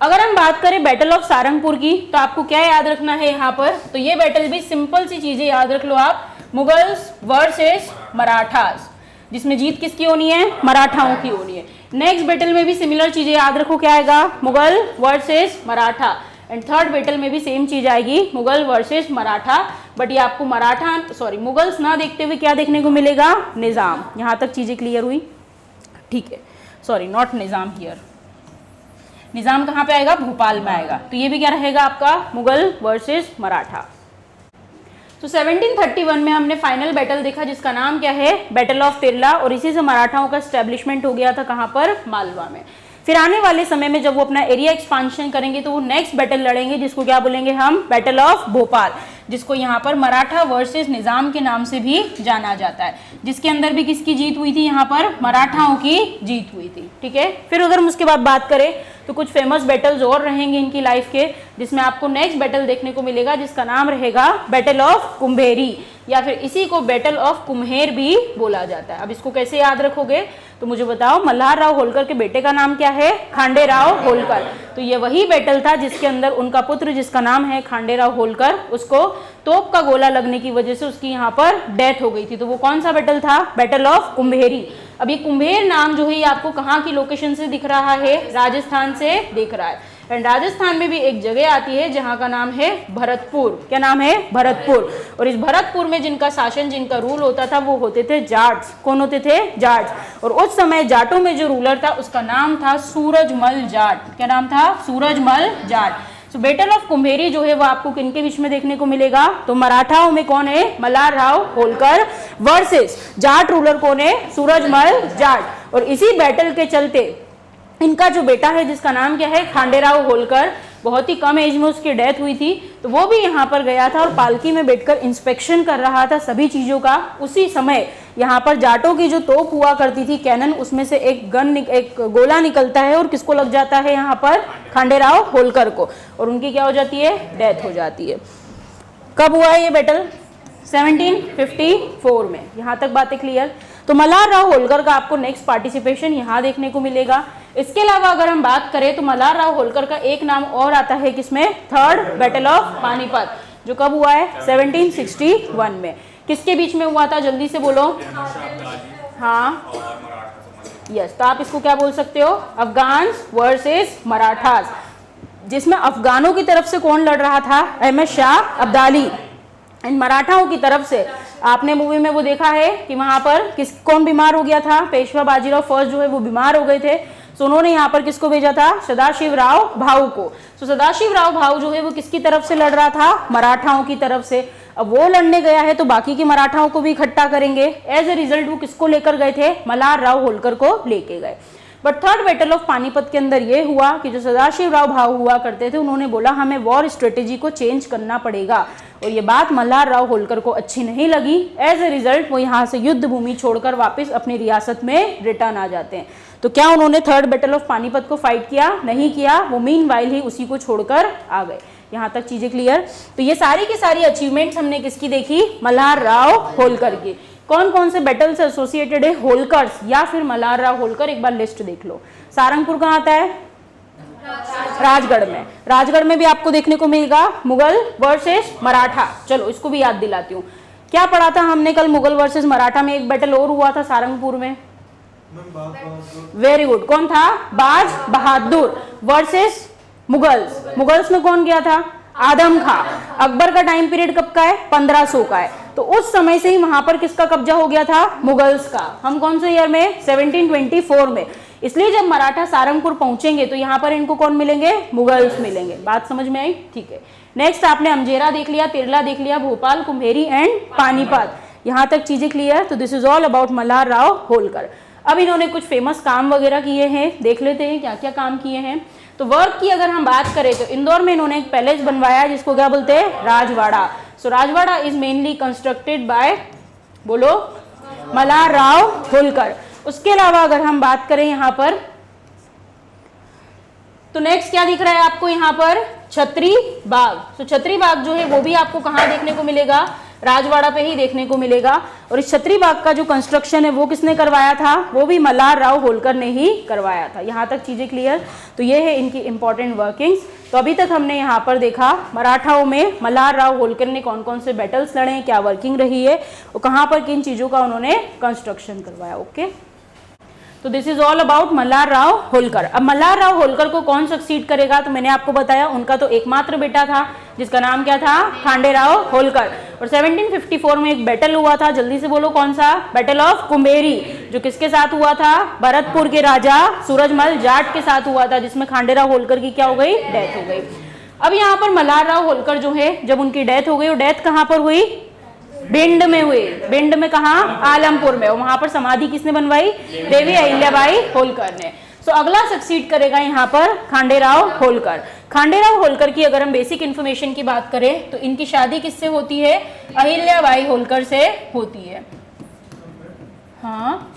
अगर हम बात करें बैटल ऑफ सारंगपुर की तो आपको क्या याद रखना है यहाँ पर, तो ये बैटल भी सिंपल सी चीजें याद रख लो आप, मुगल्स वर्सेस मराठास, जिसमें जीत किसकी होनी है, मराठाओं की होनी है। नेक्स्ट बैटल में भी सिमिलर चीजें याद रखो, क्या आएगा, Mughal versus Maratha. And third battle में भी सेम चीज आएगी, मुगल वर्सेस मराठा, बट ये आपको मुगल्स ना देखते हुए क्या देखने को मिलेगा, निज़ाम। यहाँ तक चीजें क्लियर हुई, ठीक है। सॉरी, नॉट निज़ाम हियर, निज़ाम कहाँ पे आएगा, भोपाल में आएगा। तो ये भी क्या रहेगा आपका, मुगल वर्सेस मराठा। तो 1731 में हमने फाइनल बैटल देखा जिसका नाम क्या है, बैटल ऑफ तिरला, और इसी से मराठाओं का स्टैब्लिशमेंट हो गया था कहाँ पर, मालवा में। फिर आने वाले समय में जब वो अपना एरिया एक्सपांशन करेंगे तो वो नेक्स्ट बैटल लड़ेंगे जिसको क्या बोलेंगे हम, बैटल ऑफ भोपाल, जिसको यहाँ पर मराठा वर्सेस निज़ाम के नाम से भी जाना जाता है, जिसके अंदर भी किसकी जीत हुई थी, यहाँ पर मराठाओं की जीत हुई थी, ठीक है। फिर अगर हम उसके बाद बात करें तो कुछ फेमस बैटल्स और रहेंगे इनकी लाइफ के, जिसमें आपको नेक्स्ट बैटल देखने को मिलेगा जिसका नाम रहेगा बैटल ऑफ कुम्भेरी, या फिर इसी को बैटल ऑफ कुम्हेर भी बोला जाता है। अब इसको कैसे याद रखोगे, तो मुझे बताओ, मल्हार राव होलकर के बेटे का नाम क्या है, खांडेराव होलकर। तो ये वही बैटल था जिसके अंदर उनका पुत्र जिसका नाम है खांडेराव होलकर, उसको तोप का गोला लगने की वजह से उसकी यहाँ पर डेथ हो गई थी। तो वो कौन सा बैटल था, बैटल ऑफ कुम्भेरी। अब ये कुम्हेर नाम जो है ये आपको कहाँ की लोकेशन से दिख रहा है, राजस्थान से दिख रहा है। एंड राजस्थान में भी एक जगह आती है जहाँ का नाम है भरतपुर, क्या नाम है, भरतपुर। और इस भरतपुर में जिनका शासन, जिनका रूल होता था वो होते थे जाट्स। कौन होते थे, जाट्स। और उस समय जाटों में जो रूलर था उसका नाम था सूरजमल जाट। क्या नाम था, Surajmal Jat. So battle of Kumheri जो है वो आपको किनके बीच में देखने को मिलेगा, तो मराठाओं में कौन है, मल्हार राव होलकर वर्सेस जाट रूलर कौन है, सूरजमल जाट। और इसी बैटल के चलते इनका जो बेटा है जिसका नाम क्या है, खांडेराव होलकर, बहुत ही कम एज में उसकी डेथ हुई थी। तो वो भी यहाँ पर गया था और पालकी में बैठकर इंस्पेक्शन कर रहा था सभी चीज़ों का। उसी समय यहाँ पर जाटों की जो तोप हुआ करती थी, कैनन, उसमें से एक गोला निकलता है और किसको लग जाता है, यहाँ पर खांडेराव होलकर को, और उनकी क्या हो जाती है, डेथ हो जाती है। कब हुआ है ये बैटल, 1754 में। यहाँ तक बातें क्लियर। तो मल्हार राव होलकर का आपको नेक्स्ट पार्टिसिपेशन यहाँ देखने को मिलेगा। इसके अलावा अगर हम बात करें तो मल्हार राव होलकर का एक नाम और आता है किसमें, थर्ड बैटल ऑफ पानीपत, जो कब हुआ है, 1761 में। किसके बीच में हुआ था, जल्दी से बोलो। हाँ, यस। तो आप इसको क्या बोल सकते हो, अफगान वर्सेस मराठास, जिसमें अफगानों की तरफ से कौन लड़ रहा था, अहमद शाह अब्दाली। एंड मराठाओं की तरफ से आपने मूवी में वो देखा है कि वहां पर कौन बीमार हो गया था, पेशवा बाजीराव फर्स्ट जो है वो बीमार हो गए थे। सो उन्होंने यहाँ पर किसको भेजा था, सदाशिवराव भाऊ को। सो सदाशिवराव भाऊ जो है वो किसकी तरफ से लड़ रहा था, मराठाओं की तरफ से। अब वो लड़ने गया है तो बाकी के मराठाओं को भी इकट्ठा करेंगे। एज ए रिजल्ट वो किसको लेकर गए थे, मल्हार राव होलकर को लेके गए। But third battle of Panipat के अंदर ये हुआ कि जो सदाशिवराव भाऊ हुआ करते थे उन्होंने बोला हमें वॉर स्ट्रेटेजी को चेंज करना पड़ेगा, और ये बात मल्हार राव होलकर को अच्छी नहीं लगी। एज ए रिजल्ट वो यहाँ से युद्ध भूमि छोड़कर वापस अपनी रियासत में रिटर्न आ जाते हैं। तो क्या उन्होंने थर्ड बैटल ऑफ पानीपत को फाइट किया, नहीं किया, वो मीनवाइल ही उसी को छोड़कर आ गए। यहाँ तक चीजें क्लियर। तो ये सारी की सारी अचीवमेंट्स हमने किसकी देखी, मल्हार राव होलकर की। कौन कौन से बैटल से एसोसिएटेड है होलकर्स या फिर मल्हार राव होलकर, एक बार लिस्ट देख लो। सारंगपुर कहाँ आता है, राजगढ़ में। राजगढ़ में भी आपको देखने को मिलेगा मुगल वर्सेस मराठा। चलो इसको भी याद दिलाती हूँ। क्या पढ़ा था हमने कल, मुगल वर्सेस मराठा में एक बैटल और हुआ था सारंगपुर में। Very good. कौन था, बाज बहादुर वर्सेस मुगल्स। मुगल्स में कौन गया था, आदम खां। अकबर का टाइम पीरियड कब का है, 1500 का है। तो उस समय से ही वहां पर किसका कब्जा हो गया था, मुगल्स का। हम कौन से ईयर में, 1724 में। इसलिए जब मराठा सारंगपुर पहुंचेंगे तो यहाँ पर इनको कौन मिलेंगे, मुगल्स मिलेंगे। बात समझ में आई, ठीक है। नेक्स्ट आपने अमजेरा देख लिया, तिरला देख लिया, भोपाल, कुम्हेरी एंड पानीपत। यहाँ तक चीजें क्लियर। तो this is all about Malhar Rao Holkar. अब इन्होंने कुछ फेमस काम वगैरह किए हैं, देख लेते हैं क्या क्या काम किए हैं। तो वर्क की अगर हम बात करें तो इंदौर में इन्होंने एक पैलेस बनवाया जिसको क्या बोलते हैं, Rajwada. So Rajwada is mainly constructed by, बोलो, मल्हार राव होलकर। उसके अलावा अगर हम बात करें यहाँ पर तो नेक्स्ट क्या दिख रहा है आपको यहाँ पर, छतरी बाग। तो छतरी बाग जो है वो भी आपको कहाँ देखने को मिलेगा, राजवाड़ा पे ही देखने को मिलेगा। और इस छतरी बाग का जो कंस्ट्रक्शन है वो किसने करवाया था, वो भी मल्हार राव होलकर ने ही करवाया था। यहाँ तक चीजें क्लियर। तो ये है इनकी इंपॉर्टेंट वर्किंग्स। तो अभी तक हमने यहाँ पर देखा मराठाओं में मल्हार राव होलकर ने कौन कौन से बैटल्स लड़े, क्या वर्किंग रही है और कहाँ पर किन चीजों का उन्होंने कंस्ट्रक्शन करवाया। ओके। तो this is all about Malhar Rao Holkar. अब मल्हार राव होलकर को कौन सक्सीड करेगा, तो मैंने आपको बताया उनका तो एकमात्र बेटा था जिसका नाम क्या था, खांडेराव होलकर। और 1754 में एक बैटल हुआ था, जल्दी से बोलो कौन सा, बैटल ऑफ कुम्भेरी, जो किसके साथ हुआ था, भरतपुर के राजा सूरजमल जाट के साथ हुआ था, जिसमें खांडेराव होलकर की क्या हो गई, डेथ हो गई। अब यहाँ पर मल्हार राव होलकर जो है, जब उनकी डेथ हो गई, वो डेथ कहाँ पर हुई, भिंड में हुई। भिंड में कहा, आलमपुर में। वहां पर समाधि किसने बनवाई, देवी अहिल्याबाई होलकर ने। सो अगला सक्सीड करेगा यहाँ पर खांडेराव होलकर। खांडेराव होलकर की अगर हम बेसिक इंफॉर्मेशन की बात करें तो इनकी शादी किससे होती है, अहिल्याबाई होलकर से होती है। हाँ,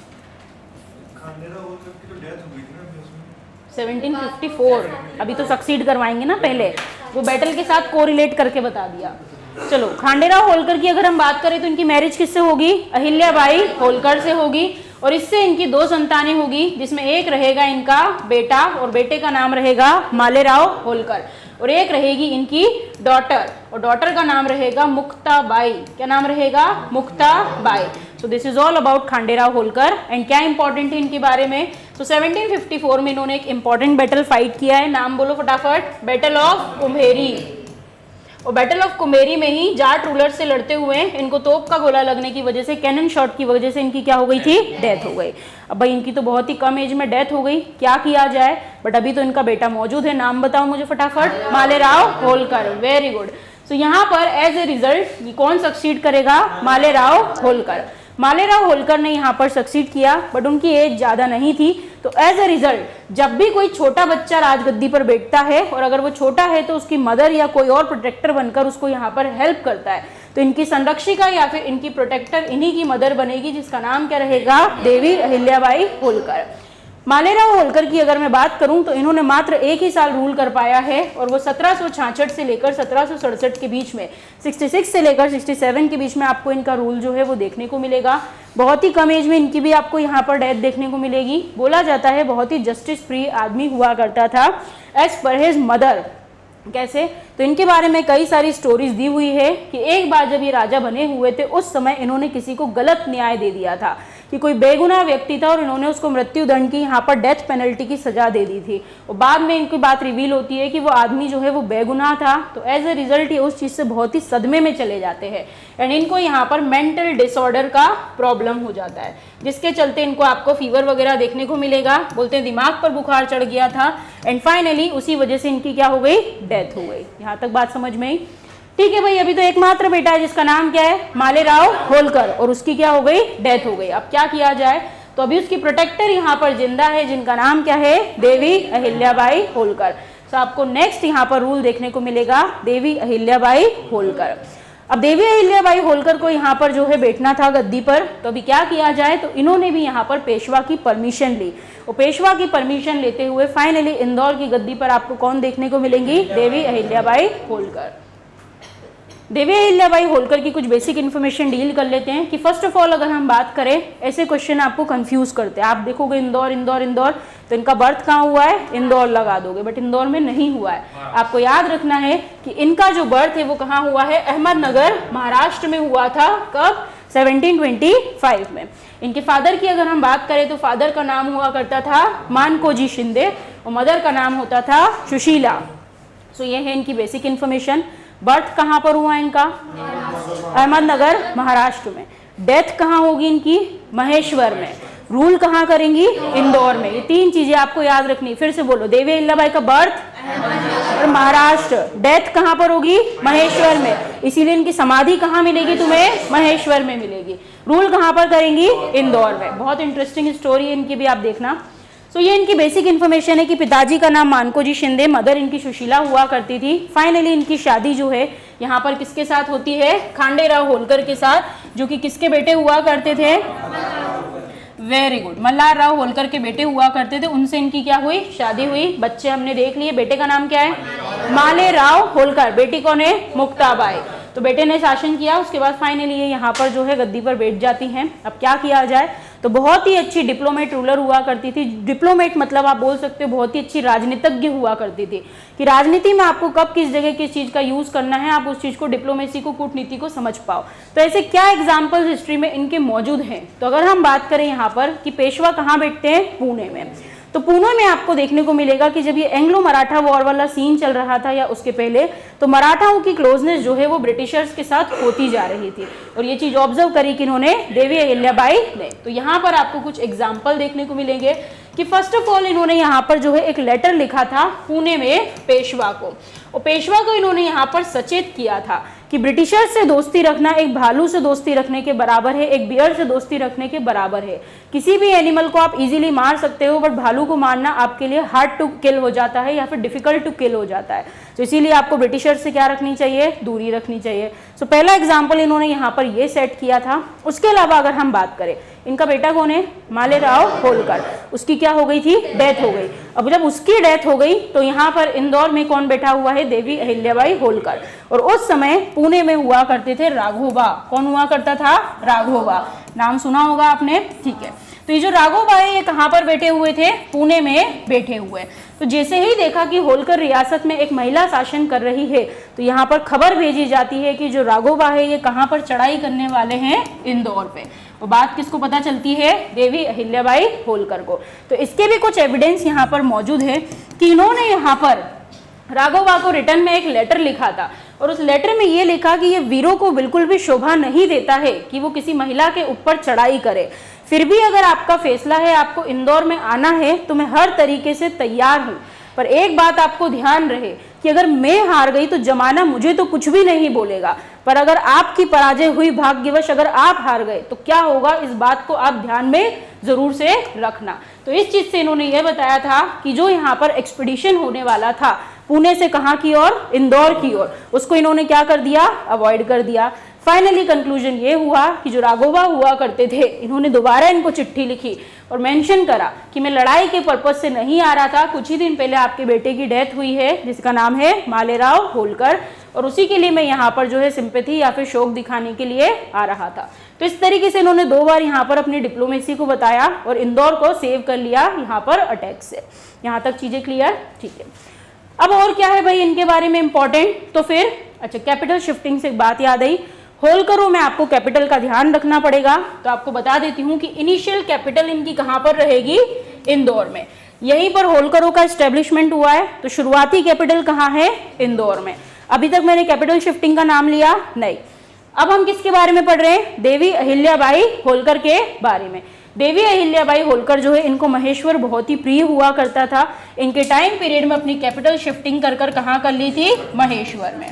1754, अभी तो सक्सीड करवाएंगे ना, पहले वो बैटल के साथ कोरिलेट करके बता दिया। चलो, खांडेराव होलकर की अगर हम बात करें तो इनकी मैरिज किससे होगी, अहिल्याबाई होलकर से होगी, और इससे इनकी 2 संतानें होगी, जिसमें एक रहेगा इनका बेटा और बेटे का नाम रहेगा मालेराव होलकर, और एक रहेगी इनकी डॉटर, और डॉटर का नाम रहेगा मुक्ताबाई। क्या नाम रहेगा, Muktabai. So this is all about Khanderao Holkar. And क्या इंपॉर्टेंट है इनके बारे में, तो 1754 में इन्होंने एक इंपॉर्टेंट बैटल फाइट किया है, नाम बोलो फटाफट, बैटल ऑफ कुम्भेरी। और बैटल ऑफ कुम्भेरी में ही जाट रूलर से लड़ते हुए इनको तोप का गोला लगने की वजह से, कैनन शॉट की वजह से इनकी क्या हो गई थी, डेथ हो गई। अब भाई इनकी तो बहुत ही कम एज में डेथ हो गई, क्या किया जाए, बट अभी तो इनका बेटा मौजूद है, नाम बताओ मुझे फटाफट, Malerao Holkar. Very good. So यहाँ पर एज ए रिजल्ट कौन सक्सीड करेगा, मालेराव होलकर। मालेराव होलकर ने यहाँ पर सक्सीड किया, बट उनकी एज ज्यादा नहीं थी, तो एज ए रिजल्ट जब भी कोई छोटा बच्चा राजगद्दी पर बैठता है, और अगर वो छोटा है तो उसकी मदर या कोई और प्रोटेक्टर बनकर उसको यहाँ पर हेल्प करता है, तो इनकी संरक्षिका या फिर इनकी प्रोटेक्टर इन्हीं की मदर बनेगी, जिसका नाम क्या रहेगा, देवी अहिल्याबाई होलकर। मालेराव होलकर की अगर मैं बात करूं तो इन्होंने मात्र 1 ही साल रूल कर पाया है, और वो 1766 से लेकर 1767 के बीच में, 66 से लेकर 67 के बीच में आपको इनका रूल जो है वो देखने को मिलेगा। बहुत ही कम एज में इनकी भी आपको यहाँ पर डेथ देखने को मिलेगी। बोला जाता है बहुत ही जस्टिस फ्री आदमी हुआ करता था एज पर हिज मदर। कैसे, तो इनके बारे में कई सारी स्टोरीज दी हुई है कि एक बार जब ये राजा बने हुए थे, उस समय इन्होंने किसी को गलत न्याय दे दिया था कि कोई बेगुनाह व्यक्ति था, और इन्होंने उसको मृत्यु दंड की यहाँ पर डेथ पेनल्टी की सजा दे दी थी। और बाद में इनकी बात रिवील होती है कि वो आदमी जो है वो बेगुनाह था, तो एज ए रिजल्ट ये उस चीज़ से बहुत ही सदमे में चले जाते हैं, एंड इनको यहाँ पर मेंटल डिसऑर्डर का प्रॉब्लम हो जाता है, जिसके चलते इनको आपको फीवर वगैरह देखने को मिलेगा। बोलते हैं दिमाग पर बुखार चढ़ गया था, एंड फाइनली उसी वजह से इनकी क्या हो गई, डेथ हो गई। यहाँ तक बात समझ में आई। ठीक है भाई, अभी तो एकमात्र बेटा है जिसका नाम क्या है, मालेराव होलकर, और उसकी क्या हो गई, डेथ हो गई। अब क्या किया जाए, तो अभी उसकी प्रोटेक्टर यहाँ पर जिंदा है, जिनका नाम क्या है, देवी अहिल्याबाई होलकर। तो आपको नेक्स्ट यहाँ पर रूल देखने को मिलेगा, देवी अहिल्याबाई होलकर। अब देवी अहिल्याबाई होलकर को यहाँ पर जो है बैठना था गद्दी पर, तो अभी क्या किया जाए, तो इन्होंने भी यहाँ पर पेशवा की परमिशन ली, और पेशवा की परमिशन लेते हुए फाइनली इंदौर की गद्दी पर आपको कौन देखने को मिलेंगी, देवी अहिल्याबाई होलकर। देवी अहिल्याबाई होलकर की कुछ बेसिक इन्फॉर्मेशन डील कर लेते हैं कि फर्स्ट ऑफ ऑल अगर हम बात करें, ऐसे क्वेश्चन आपको कंफ्यूज करते हैं। आप देखोगे इंदौर इंदौर इंदौर, तो इनका बर्थ कहाँ हुआ है, इंदौर लगा दोगे, बट इंदौर में नहीं हुआ है। आपको याद रखना है कि इनका जो बर्थ है वो कहाँ हुआ है, अहमदनगर महाराष्ट्र में हुआ था। कब, 1725 में। इनके फादर की अगर हम बात करें तो फादर का नाम हुआ करता था मानकोजी शिंदे, और मदर का नाम होता था सुशीला। सो ये है इनकी बेसिक इन्फॉर्मेशन। बर्थ कहाँ पर हुआ इनका, अहमदनगर महाराष्ट्र में। डेथ कहाँ होगी इनकी, महेश्वर में। रूल कहाँ करेंगी, इंदौर में। ये 3 चीजें आपको याद रखनी। फिर से बोलो, देवी अहिल्याबाई का बर्थ और महाराष्ट्र, डेथ कहाँ पर होगी, महेश्वर में, इसीलिए इनकी समाधि कहाँ मिलेगी तुम्हें, महेश्वर में मिलेगी। रूल कहाँ पर करेंगी, इंदौर में। बहुत इंटरेस्टिंग स्टोरी है इनकी भी, आप देखना। सो ये इनकी बेसिक इन्फॉर्मेशन है कि पिताजी का नाम मानकोजी शिंदे, मदर इनकी सुशीला हुआ करती थी। फाइनली इनकी शादी जो है यहाँ पर किसके साथ होती है, खांडेराव होलकर के साथ, जो कि किसके बेटे हुआ करते थे, वेरी गुड, मल्हार राव होलकर के बेटे हुआ करते थे। उनसे इनकी क्या हुई, शादी हुई। बच्चे हमने देख लिए। बेटे का नाम क्या है, मालेराव होलकर। बेटी कौन है, मुक्ताबाई। तो बेटे ने शासन किया, उसके बाद फाइनली ये यहाँ पर जो है गद्दी पर बैठ जाती हैं। अब क्या किया जाए, तो बहुत ही अच्छी डिप्लोमेट रूलर हुआ करती थी। डिप्लोमेट मतलब आप बोल सकते हो बहुत ही अच्छी राजनीतिज्ञ हुआ करती थी, कि राजनीति में आपको कब किस जगह किस चीज़ का यूज़ करना है, आप उस चीज़ को, डिप्लोमेसी को, कूटनीति को समझ पाओ। तो ऐसे क्या एग्जाम्पल्स हिस्ट्री में इनके मौजूद हैं। तो अगर हम बात करें यहाँ पर कि पेशवा कहाँ बैठते हैं, पुणे में, तो पुणे में आपको देखने को मिलेगा कि जब ये एंग्लो मराठा वॉर वाला सीन चल रहा था या उसके पहले, तो मराठाओं की क्लोजनेस जो है वो ब्रिटिशर्स के साथ होती जा रही थी, और ये चीज ऑब्जर्व करी कि इन्होंने, देवी अहिल्याबाई ने। तो यहाँ पर आपको कुछ एग्जाम्पल देखने को मिलेंगे कि फर्स्ट ऑफ ऑल इन्होंने यहाँ पर जो है एक लेटर लिखा था पुणे में पेशवा को, और पेशवा को इन्होंने यहाँ पर सचेत किया था कि ब्रिटिशर से दोस्ती रखना एक भालू से दोस्ती रखने के बराबर है, एक बियर से दोस्ती रखने के बराबर है। किसी भी एनिमल को आप इजीली मार सकते हो, बट भालू को मारना आपके लिए हार्ड टू किल हो जाता है या फिर डिफिकल्ट टू किल हो जाता है। तो इसीलिए आपको ब्रिटिशर से क्या रखनी चाहिए, दूरी रखनी चाहिए। सो पहला एग्जाम्पल इन्होंने यहाँ पर ये सेट किया था। उसके अलावा अगर हम बात करें, इनका बेटा कौन है, मालेराव होलकर, उसकी क्या हो गई थी, डेथ हो गई। अब जब उसकी डेथ हो गई तो यहाँ पर इंदौर में कौन बैठा हुआ है, देवी अहिल्याबाई होलकर, और उस समय पुणे में हुआ करते थे राघोबा। कौन हुआ करता था, राघोबा, नाम सुना होगा आपने, ठीक है। तो ये जो राघोबा है ये कहाँ पर बैठे हुए थे, पुणे में बैठे हुए। तो जैसे ही देखा कि होलकर रियासत में एक महिला शासन कर रही है, तो यहाँ पर खबर भेजी जाती है कि जो राघोबा है ये कहाँ पर चढ़ाई करने वाले हैं, इंदौर पे। वो बात किसको पता चलती है, देवी अहिल्याबाई होलकर को। तो इसके भी कुछ एविडेंस यहाँ पर मौजूद है कि इन्होंने यहाँ पर राघोबा को रिटर्न में एक लेटर लिखा था, और उस लेटर में ये लिखा कि ये वीरों को बिल्कुल भी शोभा नहीं देता है कि वो किसी महिला के ऊपर चढ़ाई करे। फिर भी अगर आपका फैसला है आपको इंदौर में आना है तो मैं हर तरीके से तैयार हूँ, पर एक बात आपको ध्यान रहे कि अगर मैं हार गई तो जमाना मुझे तो कुछ भी नहीं बोलेगा, पर अगर आपकी पराजय हुई भाग्यवश, अगर आप हार गए तो क्या होगा, इस बात को आप ध्यान में जरूर से रखना। तो इस चीज से इन्होंने यह बताया था कि जो यहाँ पर एक्सपीडिशन होने वाला था पुणे से कहाँ की ओर, इंदौर की ओर, उसको इन्होंने क्या कर दिया, अवॉइड कर दिया। फाइनली कंक्लूजन ये हुआ कि जो राघोबा हुआ करते थे, इन्होंने दोबारा इनको चिट्ठी लिखी और मेंशन करा कि मैं लड़ाई के पर्पज से नहीं आ रहा था, कुछ ही दिन पहले आपके बेटे की डेथ हुई है जिसका नाम है मालेराव होलकर, और उसी के लिए मैं यहाँ पर जो है सिंपैथी या फिर शोक दिखाने के लिए आ रहा था। तो इस तरीके से इन्होंने 2 बार यहाँ पर अपनी डिप्लोमेसी को बताया और इंदौर को सेव कर लिया यहाँ पर अटैक से। यहाँ तक चीजें क्लियर, ठीक है। अब और क्या है भाई इनके बारे में इंपॉर्टेंट, तो फिर अच्छा कैपिटल शिफ्टिंग से एक बात याद आई, होलकरों में आपको कैपिटल का ध्यान रखना पड़ेगा। तो आपको बता देती हूँ कि इनिशियल कैपिटल इनकी कहाँ पर रहेगी, इंदौर में। यहीं पर होलकरों का एस्टेब्लिशमेंट हुआ है, तो शुरुआती कैपिटल कहाँ है, इंदौर में। अभी तक मैंने कैपिटल शिफ्टिंग का नाम लिया नहीं। अब हम किसके बारे में पढ़ रहे हैं, देवी अहिल्याबाई होलकर के बारे में। देवी अहिल्याबाई होलकर जो है, इनको महेश्वर बहुत ही प्रिय हुआ करता था। इनके टाइम पीरियड में अपनी कैपिटल शिफ्टिंग कर कर कहाँ कर ली थी, महेश्वर में।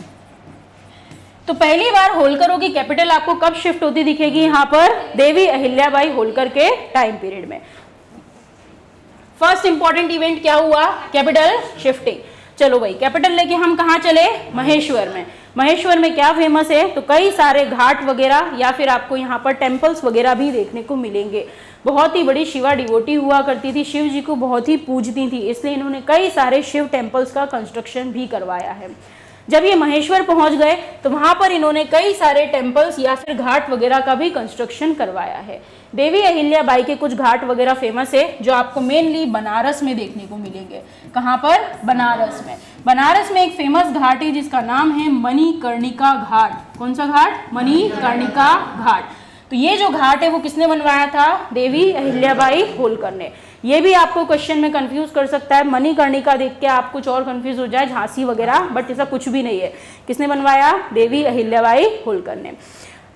तो पहली बार होलकरों की कैपिटल आपको कब शिफ्ट होती दिखेगी, यहाँ पर देवी अहिल्याबाई होलकर के टाइम पीरियड में। फर्स्ट इंपॉर्टेंट इवेंट क्या हुआ, कैपिटल शिफ्टिंग। चलो भाई कैपिटल लेके हम कहाँ चले, महेश्वर में। महेश्वर में क्या फेमस है, तो कई सारे घाट वगैरह या फिर आपको यहाँ पर टेम्पल्स वगैरह भी देखने को मिलेंगे। बहुत ही बड़ी शिवा डिवोटी हुआ करती थी, शिव जी को बहुत ही पूजती थी, इसलिए इन्होंने कई सारे शिव टेम्पल्स का कंस्ट्रक्शन भी करवाया है। जब ये महेश्वर पहुंच गए तो वहां पर इन्होंने कई सारे टेम्पल्स या फिर घाट वगैरह का भी कंस्ट्रक्शन करवाया है। देवी अहिल्याबाई के कुछ घाट वगैरह फेमस है जो आपको मेनली बनारस में देखने को मिलेंगे। कहाँ पर, बनारस में। बनारस में एक फेमस घाट है जिसका नाम है मणिकर्णिका घाट। कौन सा घाट, मणिकर्णिका घाट। तो ये जो घाट है वो किसने बनवाया था, देवी अहिल्याबाई होलकर ने। ये भी आपको क्वेश्चन में कंफ्यूज कर सकता है, मणिकर्णिका देख के आप कुछ और कंफ्यूज हो जाए, झांसी वगैरह, बट ऐसा कुछ भी नहीं है। किसने बनवाया, देवी अहिल्याबाई होलकर ने।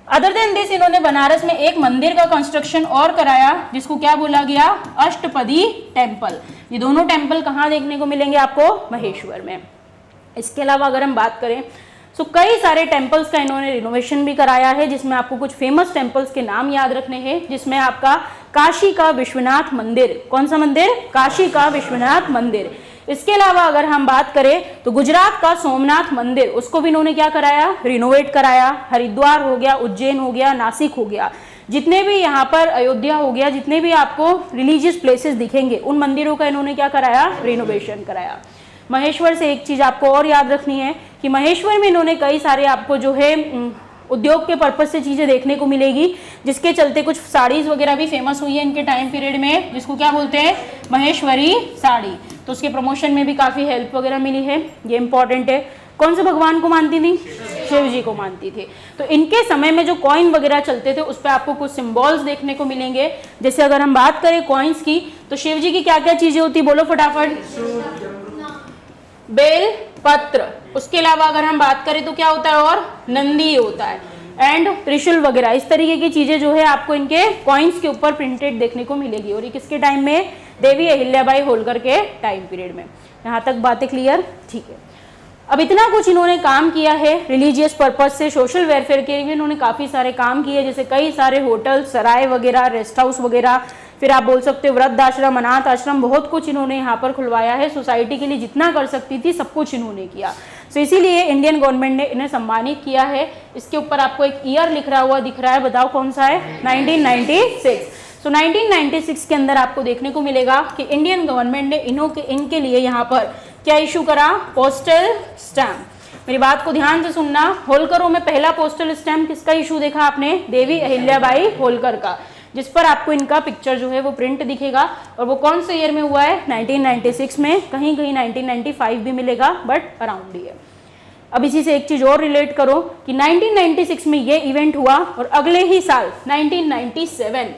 अदर देन दिस इन्होंने बनारस में एक मंदिर का कंस्ट्रक्शन और कराया जिसको क्या बोला गया, अष्टपदी टेम्पल। ये दोनों टेम्पल कहाँ देखने को मिलेंगे आपको, महेश्वर में। इसके अलावा अगर हम बात करें तो कई सारे टेम्पल्स का इन्होंने रिनोवेशन भी कराया है, जिसमें आपको कुछ फेमस टेम्पल्स के नाम याद रखने हैं, जिसमें आपका काशी का विश्वनाथ मंदिर। कौन सा मंदिर, काशी का विश्वनाथ मंदिर। इसके अलावा अगर हम बात करें तो गुजरात का सोमनाथ मंदिर, उसको भी इन्होंने क्या कराया, रिनोवेट कराया। हरिद्वार हो गया, उज्जैन हो गया, नासिक हो गया, जितने भी यहाँ पर अयोध्या हो गया, जितने भी आपको रिलीजियस प्लेसेस दिखेंगे उन मंदिरों का इन्होंने क्या कराया, रिनोवेशन कराया। महेश्वर से एक चीज आपको और याद रखनी है कि महेश्वर में इन्होंने कई सारे आपको जो है उद्योग के पर्पज से चीजें देखने को मिलेगी, जिसके चलते कुछ साड़ीज वगैरह भी फेमस हुई है इनके टाइम पीरियड में, जिसको क्या बोलते हैं, महेश्वरी साड़ी। तो उसके प्रमोशन में भी काफी हेल्प वगैरह मिली है, ये इंपॉर्टेंट है। कौन से भगवान को मानती थी? शिव जी को मानती थी। तो इनके समय में जो कॉइन वगैरह चलते थे उस पर आपको कुछ सिंबल्स देखने को मिलेंगे। जैसे अगर हम बात करें कॉइन्स की, तो शिव जी की क्या क्या चीजें होती, बोलो फटाफट। बेल पत्र, उसके अलावा अगर हम बात करें तो क्या होता है, और नंदी होता है, एंड त्रिशूल वगैरह। इस तरीके की चीजें जो है आपको इनके कॉइन्स के ऊपर प्रिंटेड देखने को मिलेगी। और ये किसके टाइम में? देवी अहिल्याबाई होलकर के टाइम पीरियड में। यहाँ तक बातें क्लियर? ठीक है। अब इतना कुछ इन्होंने काम किया है रिलीजियस पर्पज से, सोशल वेलफेयर के लिए इन्होंने काफ़ी सारे काम किए, जैसे कई सारे होटल, सराय वगैरह, रेस्ट हाउस वगैरह, फिर आप बोल सकते हो वृद्ध आश्रम, अनाथ आश्रम, बहुत कुछ इन्होंने यहाँ पर खुलवाया है। सोसाइटी के लिए जितना कर सकती थी सब कुछ इन्होंने किया। तो इसीलिए इंडियन गवर्नमेंट ने इन्हें सम्मानित किया है। इसके ऊपर आपको एक ईयर लिखा हुआ दिख रहा है, बताओ कौन सा है? 1996। तो 1996 के अंदर आपको देखने को मिलेगा कि इंडियन गवर्नमेंट ने इनके लिए यहाँ पर क्या इशू करा? Postal stamp. मेरी बात को ध्यान से सुनना, होलकरों में पहला पोस्टल स्टैम्प किसका इशू देखा आपने? देवी अहिल्याबाई होलकर का, जिस पर आपको इनका पिक्चर जो है वो प्रिंट दिखेगा। और वो कौन से ईयर में हुआ है? 1996 में, कहीं कहीं 1995 भी मिलेगा, बट अराउंड ही है। अब इसी से एक चीज और रिलेट करो कि 1996 में ये इवेंट हुआ और अगले ही साल 1997,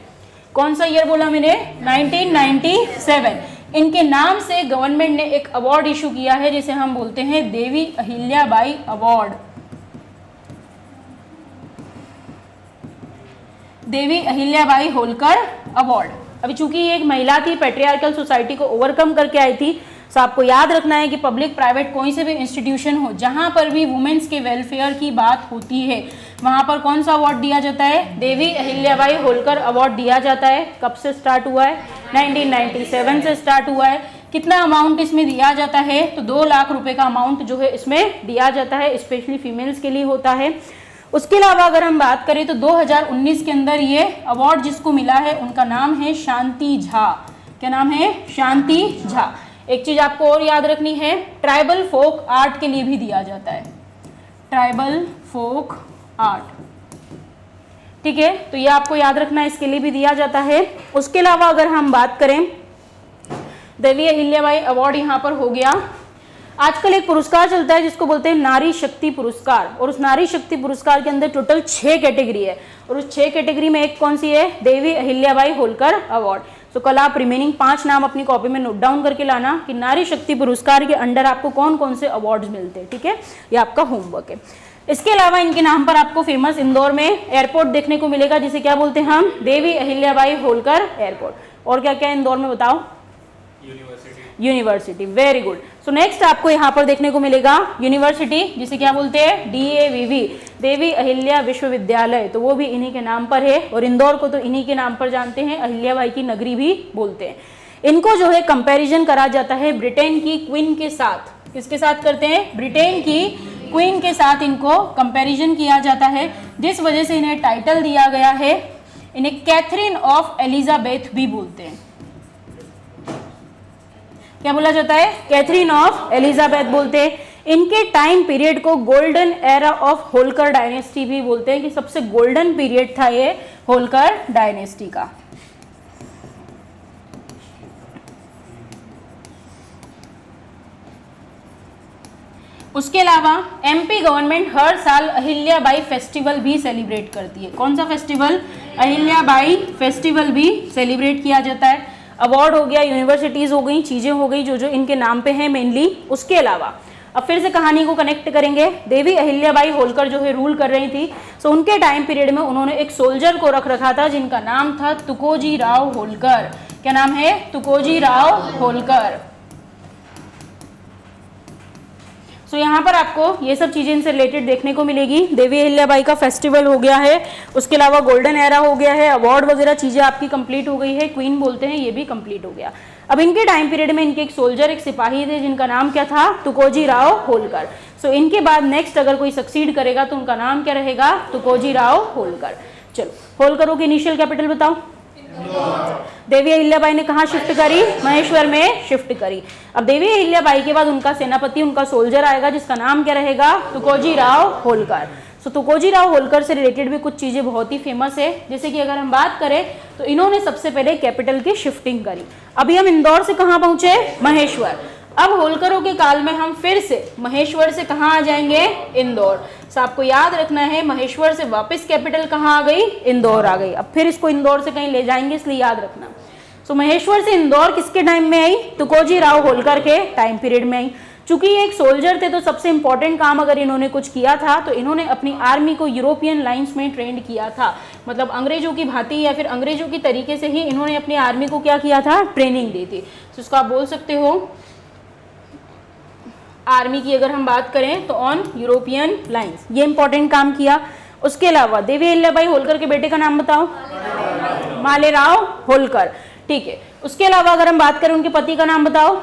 कौन सा ईयर बोला मैंने? 1997। इनके नाम से गवर्नमेंट ने एक अवार्ड इशू किया है जिसे हम बोलते हैं देवी अहिल्याबाई अवार्ड। देवी अहिल्याबाई होलकर अवार्ड। अभी चूंकि ये एक महिला थी, पैट्रियार्कल सोसाइटी को ओवरकम करके आई थी, तो आपको याद रखना है कि पब्लिक प्राइवेट कोई से भी इंस्टीट्यूशन हो जहां पर भी वुमेन्स के वेलफेयर की बात होती है वहां पर कौन सा अवार्ड दिया जाता है? देवी अहिल्याबाई होलकर अवार्ड दिया जाता है। कब से स्टार्ट हुआ है? 1997 से स्टार्ट हुआ है। कितना अमाउंट इसमें दिया जाता है? तो 2 लाख रुपए का अमाउंट जो है इसमें दिया जाता है, स्पेशली फीमेल्स के लिए होता है। उसके अलावा अगर हम बात करें तो 2019 के अंदर ये अवार्ड जिसको मिला है उनका नाम है शांति झा। क्या नाम है? शांति झा। एक चीज आपको और याद रखनी है, ट्राइबल फोक आर्ट के लिए भी दिया जाता है, ट्राइबल फोक आर्ट। ठीक है, तो ये आपको याद रखना है, इसके लिए भी दिया जाता है। उसके अलावा अगर हम बात करें, देवी अहिल्याबाई अवार्ड यहाँ पर हो गया। आजकल एक पुरस्कार चलता है जिसको बोलते हैं नारी शक्ति पुरस्कार, और उस नारी शक्ति पुरस्कार के अंदर टोटल 6 कैटेगरी है, और उस 6 कैटेगरी में एक कौन सी है? देवी अहिल्याबाई होलकर अवार्ड। तो कल आप रिमेनिंग 5 नाम अपनी कॉपी में नोट डाउन करके लाना कि नारी शक्ति पुरस्कार के अंडर आपको कौन कौन से अवार्ड्स मिलते हैं। ठीक है, ये आपका होमवर्क है। इसके अलावा इनके नाम पर आपको फेमस इंदौर में एयरपोर्ट देखने को मिलेगा, जिसे क्या बोलते हैं हम? देवी अहिल्याबाई होलकर एयरपोर्ट। और क्या क्या इंदौर में बताओ? University. Very good. So next आपको यहाँ पर देखने को मिलेगा यूनिवर्सिटी, जिसे क्या बोलते हैं? DAVV, देवी अहिल्या विश्वविद्यालय। तो वो भी इन्हीं के नाम पर है, और इंदौर को तो इन्हीं के नाम पर जानते हैं, अहिल्याबाई की नगरी भी बोलते हैं। इनको जो है कंपैरिजन करा जाता है ब्रिटेन की क्वीन के साथ। किसके साथ करते हैं? ब्रिटेन की क्वीन के साथ इनको कंपैरिजन किया जाता है, जिस वजह से इन्हें टाइटल दिया गया है, इन्हें कैथरीन ऑफ एलिजाबेथ भी बोलते हैं। क्या बोला जाता है? कैथरीन ऑफ एलिजाबेथ बोलते हैं। इनके टाइम पीरियड को golden era of Holkar dynasty भी बोलते हैं, कि सबसे गोल्डन पीरियड था ये होलकर डायनेस्टी का। उसके अलावा MP गवर्नमेंट हर साल अहिल्याबाई फेस्टिवल भी सेलिब्रेट करती है। कौन सा फेस्टिवल? अहिल्याबाई फेस्टिवल भी सेलिब्रेट किया जाता है। अवार्ड हो गया, यूनिवर्सिटीज हो गई, चीजें हो गई जो जो इनके नाम पे है मेनली। उसके अलावा अब फिर से कहानी को कनेक्ट करेंगे। देवी अहिल्याबाई होलकर जो है रूल कर रही थी, सो उनके टाइम पीरियड में उन्होंने एक सोल्जर को रख रखा था जिनका नाम था तुकोजी राव होलकर। क्या नाम है? तुकोजी राव होलकर। सो यहाँ पर आपको ये सब चीजें इनसे रिलेटेड देखने को मिलेगी। देवी अहिल्याबाई का फेस्टिवल हो गया है, उसके अलावा गोल्डन एरा हो गया है, अवार्ड वगैरह चीजें आपकी कंप्लीट हो गई है, क्वीन बोलते हैं, ये भी कंप्लीट हो गया। अब इनके टाइम पीरियड में इनके एक सोल्जर, एक सिपाही थे जिनका नाम क्या था? तुकोजी राव होलकर। सो इनके बाद नेक्स्ट अगर कोई सक्सीड करेगा तो उनका नाम क्या रहेगा? तुकोजी राव होलकर। चलो, होलकरों की इनिशियल कैपिटल बताओ। देवी अहिल्याबाई ने कहाँ शिफ्ट करी? महेश्वर में शिफ्ट करी। अब देवी अहिल्याबाई के बाद उनका सेनापति, उनका सोल्जर आएगा जिसका नाम क्या रहेगा? तुकोजी राव होलकर। सो तुकोजी राव होलकर से रिलेटेड भी कुछ चीज़ें बहुत ही फेमस है, जैसे कि अगर हम बात करें तो इन्होंने सबसे पहले कैपिटल की शिफ्टिंग करी। अभी हम इंदौर से कहाँ पहुंचे, महेश्वर। अब होलकरों के काल में हम फिर से महेश्वर से कहाँ आ जाएंगे, इंदौर। सो आपको याद रखना है महेश्वर से वापस कैपिटल कहाँ आ गई, इंदौर आ गई। अब फिर इसको इंदौर से कहीं ले जाएंगे, इसलिए याद रखना। सो महेश्वर से इंदौर किसके टाइम में आई, तुकोजी राव होलकर के टाइम पीरियड में आई। चूंकि ये एक सोल्जर थे तो सबसे इंपॉर्टेंट काम अगर इन्होंने कुछ किया था तो इन्होंने अपनी आर्मी को यूरोपियन लाइंस में ट्रेंड किया था। मतलब अंग्रेजों की भांति या फिर अंग्रेजों की तरीके से ही इन्होंने अपनी आर्मी को क्या किया था, ट्रेनिंग दी थी। तो इसको आप बोल सकते हो आर्मी की अगर हम बात करें तो ऑन यूरोपियन लाइंस, ये इंपॉर्टेंट काम किया। उसके अलावा देवी अहिल्याबाई होलकर के बेटे का नाम बताओ, मालेराव होलकर, ठीक है। उसके अलावा अगर हम बात करें उनके पति का नाम बताओ,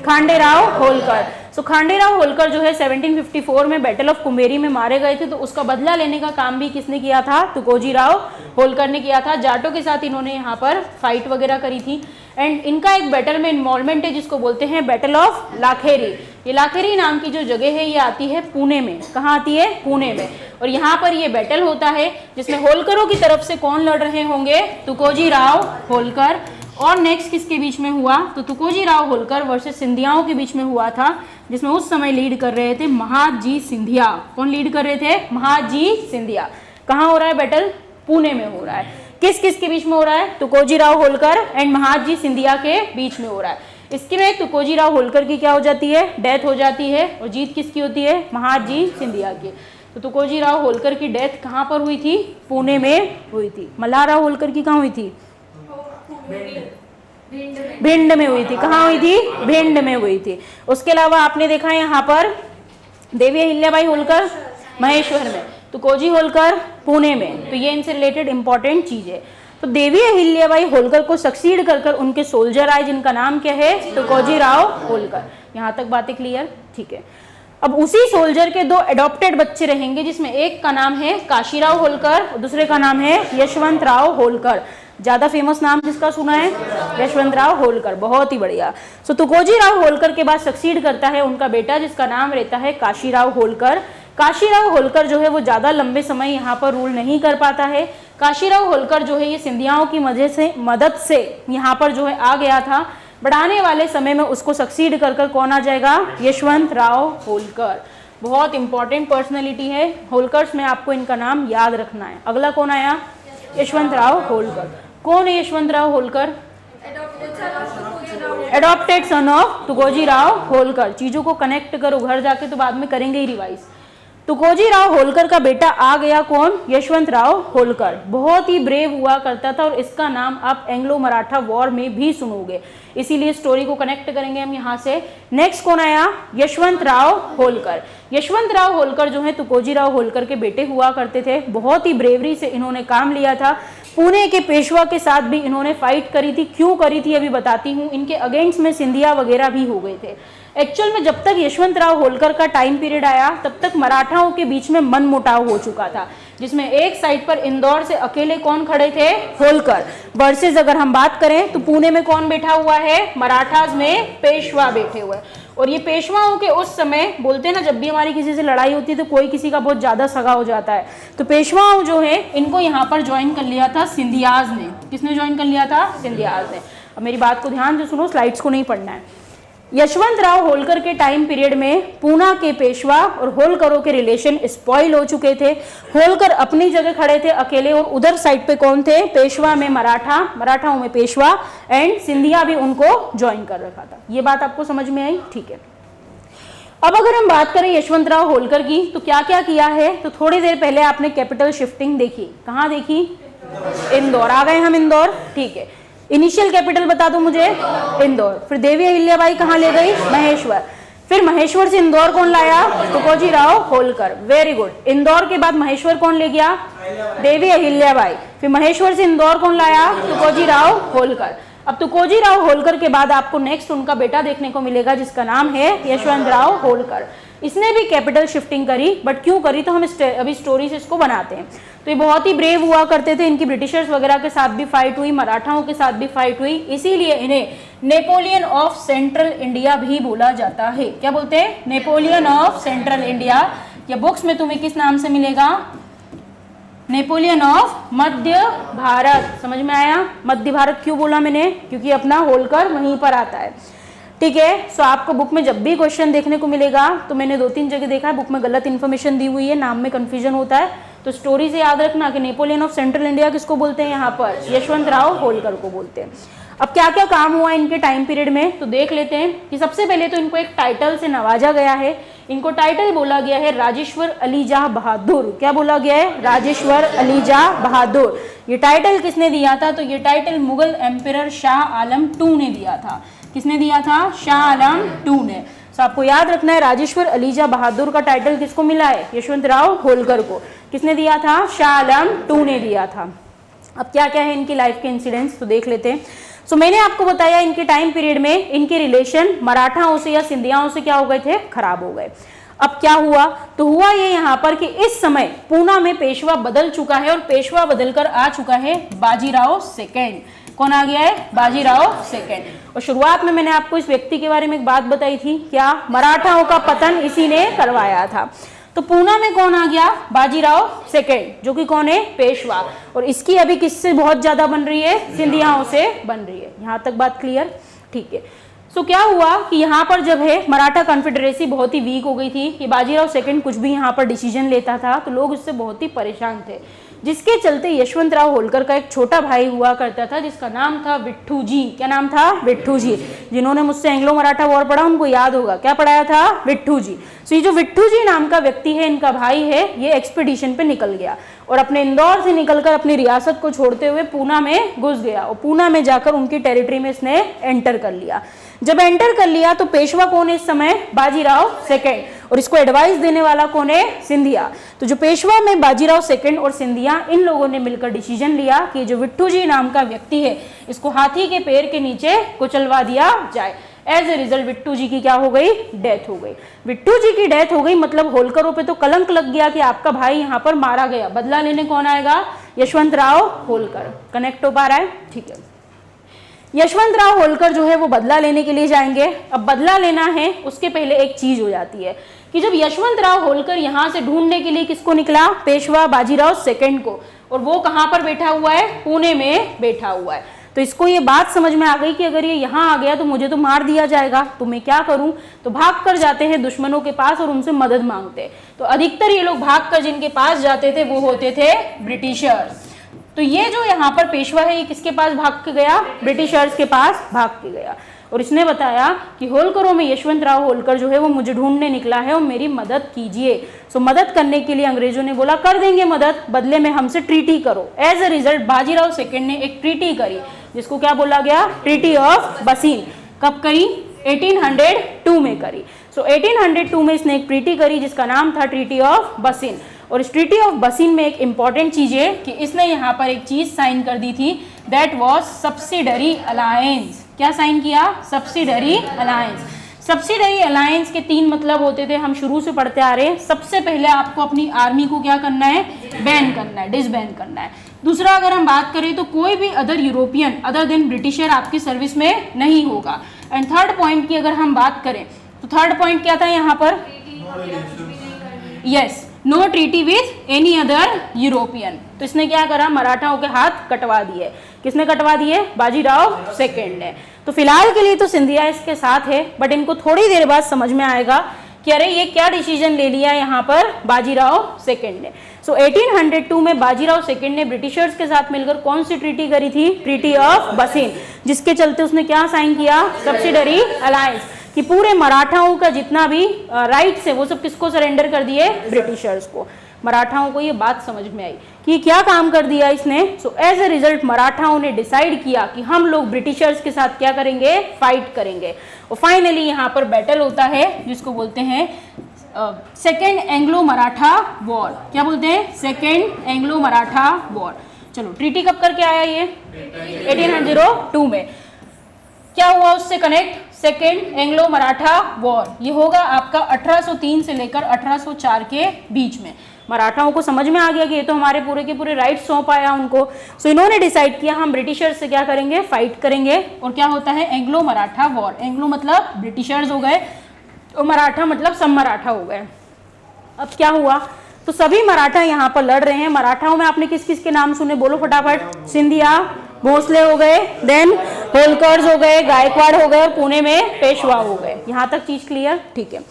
खांडेराव होलकर। सो खांडेराव होलकर जो है 1754 में बैटल ऑफ कुंभेरी में मारे गए थे, तो उसका बदला लेने का काम भी किसने किया था, तुकोजी राव होलकर ने किया था। जाटों के साथ इन्होंने यहाँ पर फाइट वगैरह करी थी। एंड इनका एक बैटल में इन्वॉल्वमेंट है जिसको बोलते हैं बैटल ऑफ लाखेरी। ये लाखेरी नाम की जो जगह है ये आती है पुणे में। कहाँ आती है, पुणे में। और यहाँ पर ये बैटल होता है जिसमें होलकरों की तरफ से कौन लड़ रहे होंगे, तुकोजी राव होलकर। और नेक्स्ट किसके बीच में हुआ, तो तुकोजी राव होलकर वर्सेस सिंधियाओं के बीच में हुआ था, जिसमें उस समय लीड कर रहे थे महादजी सिंधिया। कौन लीड कर रहे थे, महादजी सिंधिया। कहाँ हो रहा है बैटल, पुणे में हो रहा है। किस किस के बीच में हो रहा है, तुकोजी राव होलकर एंड महादजी सिंधिया के बीच में हो रहा है। इसके में तुकोजी राव होलकर की क्या हो जाती है, डेथ हो जाती है, और जीत किसकी होती है, महादजी सिंधिया की। तो तुकोजी राव होलकर की डेथ कहाँ पर हुई थी, पुणे में हुई थी। मल्हारराव होलकर की कहाँ हुई थी, भिंड में हुई थी। कहाँ हुई थी, भिंड में हुई थी। उसके अलावा आपने देखा है यहाँ पर देवी अहिल्याबाई होलकर महेश्वर में, तुकोजी होलकर पुणे में। तो ये इनसे रिलेटेड इंपॉर्टेंट चीज है। तो देवी अहिल्याबाई होलकर को सक्सीड कर उनके सोल्जर आए जिनका नाम क्या है, तुकोजी राव होलकर। यहाँ तक बातें क्लियर, ठीक है। अब उसी सोल्जर के दो एडॉप्टेड बच्चे रहेंगे, जिसमें एक का नाम है काशीराव होलकर और दूसरे का नाम है यशवंत राव होलकर। ज्यादा फेमस नाम जिसका सुना है, यशवंत राव होलकर, बहुत ही बढ़िया। सो तुकोजी राव होलकर के बाद सक्सीड करता है उनका बेटा जिसका नाम रहता है काशीराव होलकर। काशीराव होलकर जो है वो ज्यादा लंबे समय यहाँ पर रूल नहीं कर पाता है। काशीराव होलकर जो है ये सिंधियाओं की मदद से यहाँ पर जो है आ गया था। बढ़ाने वाले समय में उसको सक्सीड कर कौन आ जाएगा, यशवंत राव होलकर। बहुत इंपॉर्टेंट पर्सनैलिटी है होलकर्स में, आपको इनका नाम याद रखना है। अगला कौन आया, यशवंत राव होलकर। कौन है Yashwant Rao Holkar, adopted son of Tukoji Rao Holkar. चीजों को कनेक्ट करो, घर जाके तो बाद में करेंगे ही रिवाइज। तुकोजी राव होलकर का बेटा आ गया कौन, यशवंत राव होलकर। बहुत ही ब्रेव हुआ करता था और इसका नाम आप एंग्लो मराठा वॉर में भी सुनोगे, इसीलिए स्टोरी को कनेक्ट करेंगे हम यहाँ से। नेक्स्ट कौन आया, यशवंत राव होलकर। यशवंत राव होलकर जो है तुकोजी राव होलकर के बेटे हुआ करते थे। बहुत ही ब्रेवरी से इन्होंने काम लिया था। पुणे के पेशवा के साथ भी इन्होंने फाइट करी थी। क्यों करी थी अभी बताती हूँ। इनके अगेंस्ट में सिंधिया वगैरह भी हो गए थे। एक्चुअल में जब तक यशवंत राव होलकर का टाइम पीरियड आया तब तक मराठाओं के बीच में मनमुटाव हो चुका था, जिसमें एक साइड पर इंदौर से अकेले कौन खड़े थे, होलकर। वर्सेस अगर हम बात करें तो पुणे में कौन बैठा हुआ है, मराठास में पेशवा बैठे हुए। और ये पेशवाओं के उस समय बोलते हैं ना, जब भी हमारी किसी से लड़ाई होती है तो कोई किसी का बहुत ज्यादा सगा हो जाता है, तो पेशवाओं जो है इनको यहाँ पर ज्वाइन कर लिया था सिंधियाज ने। किसने ज्वाइन कर लिया था, सिंधियाज ने। अब मेरी बात को ध्यान से सुनो, स्लाइड्स को नहीं पढ़ना है। यशवंत राव होलकर के टाइम पीरियड में पूना के पेशवा और होलकरों के रिलेशन स्पॉइल हो चुके थे। होलकर अपनी जगह खड़े थे अकेले और उधर साइड पे कौन थे, पेशवा में मराठा, मराठाओं में पेशवा एंड सिंधिया भी उनको ज्वाइन कर रखा था। ये बात आपको समझ में आई, ठीक है। अब अगर हम बात करें यशवंत राव होलकर की तो क्या क्या किया है, तो थोड़ी देर पहले आपने कैपिटल शिफ्टिंग देखी। कहाँ देखी, इंदौर। आ गए हम इंदौर, ठीक है। इनिशियल कैपिटल बता दो मुझे, इंदौर। फिर देवी अहिल्याबाई कहाँ ले गई, महेश्वर। फिर महेश्वर से इंदौर कौन लाया, तुकोजी राव होलकर। Very good. इंदौर के बाद महेश्वर कौन ले गया, देवी अहिल्याबाई। फिर महेश्वर से इंदौर कौन लाया, तुकोजी राव होलकर। अब तुकोजी राव होलकर के बाद आपको नेक्स्ट उनका बेटा देखने को मिलेगा जिसका नाम है यशवंत राव होलकर। इसने भी कैपिटल शिफ्टिंग करी, बट क्यों करी तो हम अभी स्टोरी से इसको बनाते हैं। तो ये बहुत ही ब्रेव हुआ करते थे। इनकी ब्रिटिशर्स वगैरह के साथ भी फाइट हुई, मराठाओं के साथ भी फाइट हुई, इसीलिए इन्हें नेपोलियन ऑफ सेंट्रल इंडिया भी बोला जाता है। क्या बोलते हैं, नेपोलियन ऑफ सेंट्रल इंडिया। या बुक्स में तुम्हें किस नाम से मिलेगा, नेपोलियन ऑफ मध्य भारत। समझ में आया? मध्य भारत क्यों बोला मैंने, क्योंकि अपना होलकर वहीं पर आता है। ठीक है, सो आपको बुक में जब भी क्वेश्चन देखने को मिलेगा, तो मैंने 2-3 जगह देखा है बुक में गलत इन्फॉर्मेशन दी हुई है, नाम में कंफ्यूजन होता है, तो स्टोरी से याद रखना कि नेपोलियन ऑफ सेंट्रल इंडिया किसको बोलते हैं, यहाँ पर यशवंतराव होलकर को बोलते हैं। अब क्या क्या काम हुआ इनके टाइम पीरियड में, तो देख लेते हैं कि सबसे पहले तो इनको एक टाइटल से नवाजा गया है। इनको टाइटल बोला गया है राजेश्वर अली जाह बहादुर। क्या बोला गया है? राजेश्वर अली जाह बहादुर। ये टाइटल किसने दिया था? तो ये title Mughal emperor Shah Alam II ने दिया था। किसने दिया था? शाह आलम II ने। तो आपको याद रखना है राजेश्वर अली जाह बहादुर का टाइटल किसको मिला है? यशवंतराव होलकर को। किसने दिया था? शाह आलम II ने दिया था। अब क्या क्या है इनकी लाइफ के इंसिडेंट्स, तो देख लेते हैं। सो मैंने आपको बताया इनके टाइम पीरियड में इनके रिलेशन मराठाओं से या सिंधियाओं से क्या हो गए थे? खराब हो गए। अब क्या हुआ? तो हुआ ये यहाँ पर कि इस समय पूना में पेशवा बदल चुका है और पेशवा बदलकर आ चुका है बाजीराव सेकेंड। कौन आ गया है? बाजीराव सेकेंड। और शुरुआत में मैंने आपको इस व्यक्ति के बारे में एक बात बताई थी, क्या? मराठाओं का पतन इसी ने करवाया था। तो पूना में कौन आ गया? बाजीराव सेकेंड, जो कि कौन है? पेशवा। और इसकी अभी किससे बहुत ज्यादा बन रही है? सिंधियाओं से बन रही है। यहां तक बात क्लियर? ठीक है। सो क्या हुआ कि यहाँ पर जब है मराठा कॉन्फेडरेसी बहुत ही वीक हो गई थी, कि बाजीराव सेकेंड कुछ भी यहाँ पर डिसीजन लेता था तो लोग इससे बहुत ही परेशान थे, जिसके चलते यशवंतराव होलकर का एक छोटा भाई हुआ करता था जिसका नाम था विट्ठू जी। क्या नाम था? विट्ठू जी। जिन्होंने मुझसे एंग्लो मराठा वॉर पढ़ा उनको याद होगा, क्या पढ़ाया था? विट्ठू जी। सो ये जो विट्ठू जी नाम का व्यक्ति है, इनका भाई है, ये एक्सपीडिशन पे निकल गया और अपने इंदौर से निकलकर अपनी रियासत को छोड़ते हुए पूना में घुस गया और पूना में जाकर उनकी टेरिटरी में इसने एंटर कर लिया। जब एंटर कर लिया तो पेशवा कौन है इस समय? बाजीराव सेकेंड। और इसको एडवाइस देने वाला कौन है? सिंधिया। तो जो पेशवा में बाजीराव सेकेंड और सिंधिया, इन लोगों ने मिलकर डिसीजन लिया कि जो विट्ठू जी नाम का व्यक्ति है इसको हाथी के पैर के नीचे कुचलवा दिया जाए। एज ए रिजल्ट विट्ठू जी की क्या हो गई? डेथ हो गई। विट्ठू जी की डेथ हो गई मतलब होलकरों पे तो कलंक लग गया कि आपका भाई यहाँ पर मारा गया। बदला लेने कौन आएगा? यशवंतराव होलकर। कनेक्ट हो पा रहा है? ठीक है। यशवंतराव होलकर जो है वो बदला लेने के लिए जाएंगे। अब बदला लेना है उसके पहले एक चीज हो जाती है कि जब यशवंतराव होलकर यहाँ से ढूंढने के लिए किसको निकला? पेशवा बाजीराव सेकेंड को। और वो कहाँ पर बैठा हुआ है? पुणे में बैठा हुआ है। तो इसको ये बात समझ में आ गई कि अगर ये यहाँ आ गया तो मुझे तो मार दिया जाएगा, तो मैं क्या करूं? तो भाग कर जाते हैं दुश्मनों के पास और उनसे मदद मांगते। तो अधिकतर ये लोग भाग कर जिनके पास जाते थे वो होते थे ब्रिटिशर्स। तो ये जो यहाँ पर पेशवा है ये किसके पास भाग के गया? ब्रिटिशर्स के पास भाग के गया और इसने बताया कि होलकरों में यशवंतराव होलकर जो है वो मुझे ढूंढने निकला है और मेरी मदद कीजिए। सो मदद करने के लिए अंग्रेजों ने बोला कर देंगे मदद, बदले में हमसे ट्रीटी करो। As a result Bajirao second ने एक ट्रीटी करी जिसको क्या बोला गया? ट्रीटी ऑफ बसीन। कब करी? 1802 में करी। सो 1802 में इसने एक ट्रीटी करी जिसका नाम था ट्रीटी ऑफ बसीन। और इस ट्रीटी ऑफ बसीन में एक इंपॉर्टेंट चीज है कि इसने यहाँ पर एक चीज साइन कर दी थी, दैट वाज सब्सिडरी अलायंस। क्या साइन किया? Subsidiary alliance. सब्सिडरी अलायंस के 3 मतलब होते थे, हम शुरू से पढ़ते आ रहे हैं। सबसे पहले आपको अपनी आर्मी को क्या करना है? बैन करना है, डिसबैन करना है। दूसरा अगर हम बात करें तो कोई भी other European other than britisher आपकी सर्विस में नहीं होगा। एंड थर्ड पॉइंट की अगर हम बात करें तो थर्ड पॉइंट क्या था यहाँ पर? Yes, no treaty with any other European. तो इसने क्या करा? मराठाओं के हाथ कटवा दिए। किसने कटवा दिए? बाजीराव सेकेंड ने। तो फिलहाल के लिए तो सिंधिया इसके साथ है, बट इनको थोड़ी देर बाद समझ में आएगा कि अरे ये क्या डिसीजन ले लिया यहाँ पर बाजीराव सेकेंड ने। सो 1802 में बाजीराव सेकेंड ने ब्रिटिशर्स के साथ मिलकर कौन सी ट्रीटी करी थी? ट्रीटी ऑफ बसीन, जिसके चलते उसने क्या साइन किया? सब्सिडरी अलायंस, कि पूरे मराठाओं का जितना भी राइट्स है वो सब किसको सरेंडर कर दिए? ब्रिटिशर्स को। मराठाओं को ये बात समझ में आई कि क्या काम कर दिया इसने। सो एज ए रिजल्ट मराठाओं ने डिसाइड किया कि हम लोग ब्रिटिशर्स के साथ क्या करेंगे? फाइट करेंगे। और फाइनली यहाँ पर बैटल होता है जिसको बोलते हैं सेकेंड एंग्लो मराठा वॉर। क्या बोलते हैं? Second Anglo Maratha war. चलो ट्रीटी कब करके आया ये? 1802 में। क्या हुआ उससे connect? Second Anglo Maratha war. ये होगा आपका 1803 से लेकर 1804 के बीच में। मराठाओं को समझ में आ गया कि ये तो हमारे पूरे के पूरे राइट्स सौंप आया उनको। सो इन्होंने डिसाइड किया हम ब्रिटिशर्स से क्या करेंगे? फाइट करेंगे। और क्या होता है? Anglo Maratha war. एंग्लो मतलब ब्रिटिशर्स हो गए और मराठा मतलब सब मराठा हो गए। अब क्या हुआ, तो सभी मराठा यहाँ पर लड़ रहे हैं। मराठाओं में आपने किस किस के नाम सुने, बोलो फटाफट। सिंधिया, भोसले हो गए, देन होलकर्स हो गए, गायकवाड़ हो गए और पुणे में पेशवा हो गए। यहाँ तक चीज क्लियर, ठीक है।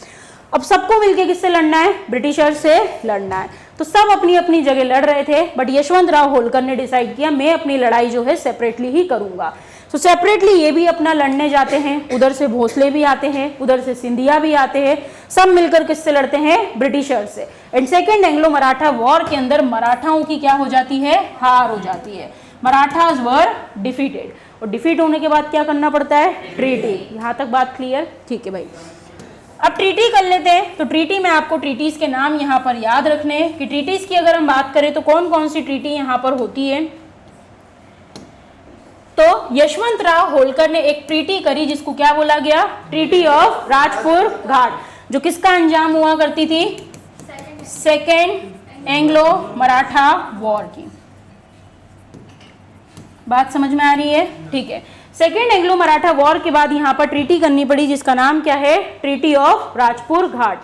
अब सबको मिलके किससे लड़ना है, ब्रिटिशर्स से लड़ना है। तो सब अपनी अपनी जगह लड़ रहे थे, बट यशवंतराव होलकर ने डिसाइड किया मैं अपनी लड़ाई जो है सेपरेटली ही करूंगा। तो सेपरेटली ये भी अपना लड़ने जाते हैं, उधर से भोसले भी आते हैं, उधर से सिंधिया भी आते हैं, सब मिलकर किससे लड़ते हैं, ब्रिटिशर्स से। And second Anglo Maratha war के अंदर मराठाओं की क्या हो जाती है, हार हो जाती है। मराठाज वर डिफीटेड, और डिफीट होने के बाद क्या करना पड़ता है, ट्रीटी। यहाँ तक बात क्लियर, ठीक है भाई। अब ट्रीटी कर लेते हैं। तो ट्रीटी में आपको ट्रीटीज के नाम यहाँ पर याद रखने हैं कि ट्रीटीज की अगर हम बात करें तो कौन कौन सी ट्रीटी यहाँ पर होती है। तो यशवंतराव होलकर ने एक ट्रीटी करी जिसको क्या बोला गया, ट्रीटी ऑफ राजपुर घाट, जो किसका अंजाम हुआ करती थी, सेकेंड एंग्लो मराठा वॉर की। बात समझ में आ रही है, ठीक है। सेकेंड एंग्लो मराठा वॉर के बाद यहाँ पर ट्रीटी करनी पड़ी जिसका नाम क्या है, ट्रीटी ऑफ राजपुर घाट।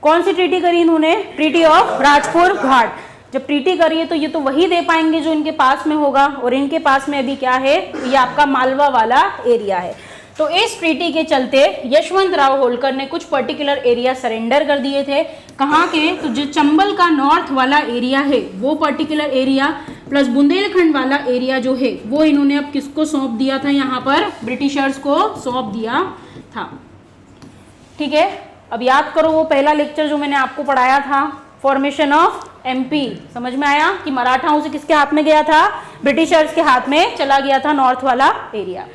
कौन सी ट्रीटी करी इन्होंने, ट्रीटी ऑफ राजपुर घाट। जब ट्रीटी करिए तो ये तो वही दे पाएंगे जो इनके पास में होगा, और इनके पास में अभी क्या है, ये आपका मालवा वाला एरिया है। तो इस ट्रीटी के चलते यशवंतराव होलकर ने कुछ पर्टिकुलर एरिया सरेंडर कर दिए थे। कहाँ के, तो जो चंबल का नॉर्थ वाला एरिया है वो पर्टिकुलर एरिया, प्लस बुंदेलखंड वाला एरिया जो है वो इन्होंने अब किसको सौंप दिया था, यहाँ पर ब्रिटिशर्स को सौंप दिया था। ठीक है, अब याद करो वो पहला लेक्चर जो मैंने आपको पढ़ाया था, फॉर्मेशन ऑफ एमपी। समझ में आया कि मराठाओं से किसके हाथ में गया था, ब्रिटिशर्स के हाथ में चला गया था नॉर्थ वाला एरिया।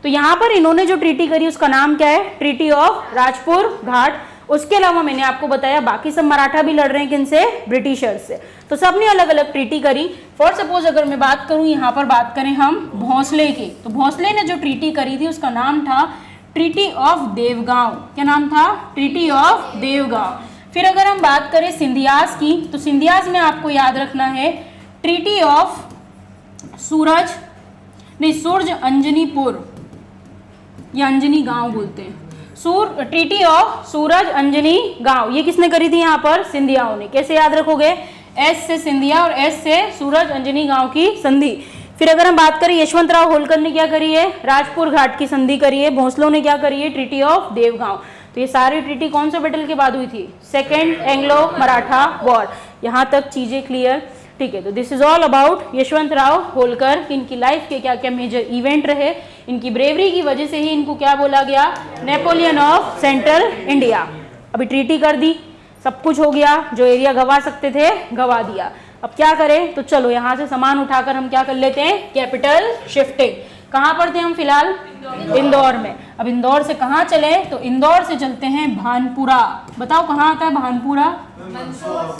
तो यहाँ पर इन्होंने जो ट्रीटी करी उसका नाम क्या है, ट्रीटी ऑफ राजपुर घाट। उसके अलावा मैंने आपको बताया बाकी सब मराठा भी लड़ रहे हैं किनसे, ब्रिटिशर्स से। तो सबने अलग अलग ट्रीटी करी। फॉर सपोज अगर मैं बात करूं, यहाँ पर बात करें हम भोसले की, तो भोसले ने जो ट्रीटी करी थी उसका नाम था ट्रीटी ऑफ देवगांव। क्या नाम था, ट्रीटी ऑफ देवगांव। फिर अगर हम बात करें सिंधियास की, तो सिंधियास में आपको याद रखना है ट्रीटी ऑफ सूरज अंजनीपुर, या अंजनी गांव बोलते हैं, ट्रीटी ऑफ सूरज अंजनी गांव। ये किसने करी थी, यहाँ पर सिंधियाओं ने। कैसे याद रखोगे, एस से सिंधिया और एस से सूरज अंजनी गांव की संधि। फिर अगर हम बात करें यशवंतराव होलकर ने क्या करी है, राजपुर घाट की संधि करी है। भोसलों ने क्या करी है, ट्रीटी ऑफ देवगांव। तो ये सारी ट्रीटी कौन सा बैटल के बाद हुई थी, सेकेंड एंग्लो मराठा वॉर। यहाँ तक चीजें क्लियर, ठीक है। तो this is all about Yashwantrao Holkar, इनकी लाइफ के क्या क्या मेजर इवेंट रहे, इनकी ब्रेवरी की वजह से ही इनको क्या बोला गया, नेपोलियन ऑफ सेंट्रल इंडिया। अभी ट्रीटी कर दी, सब कुछ हो गया, जो एरिया गवा सकते थे गवा दिया। अब क्या करें, तो चलो यहाँ से सामान उठाकर हम क्या कर लेते हैं, कैपिटल शिफ्टिंग। कहाँ पर थे हम फिलहाल, इंदौर में। अब इंदौर से कहाँ चले, तो इंदौर से चलते हैं भानपुरा। बताओ कहाँ आता है भानपुरा,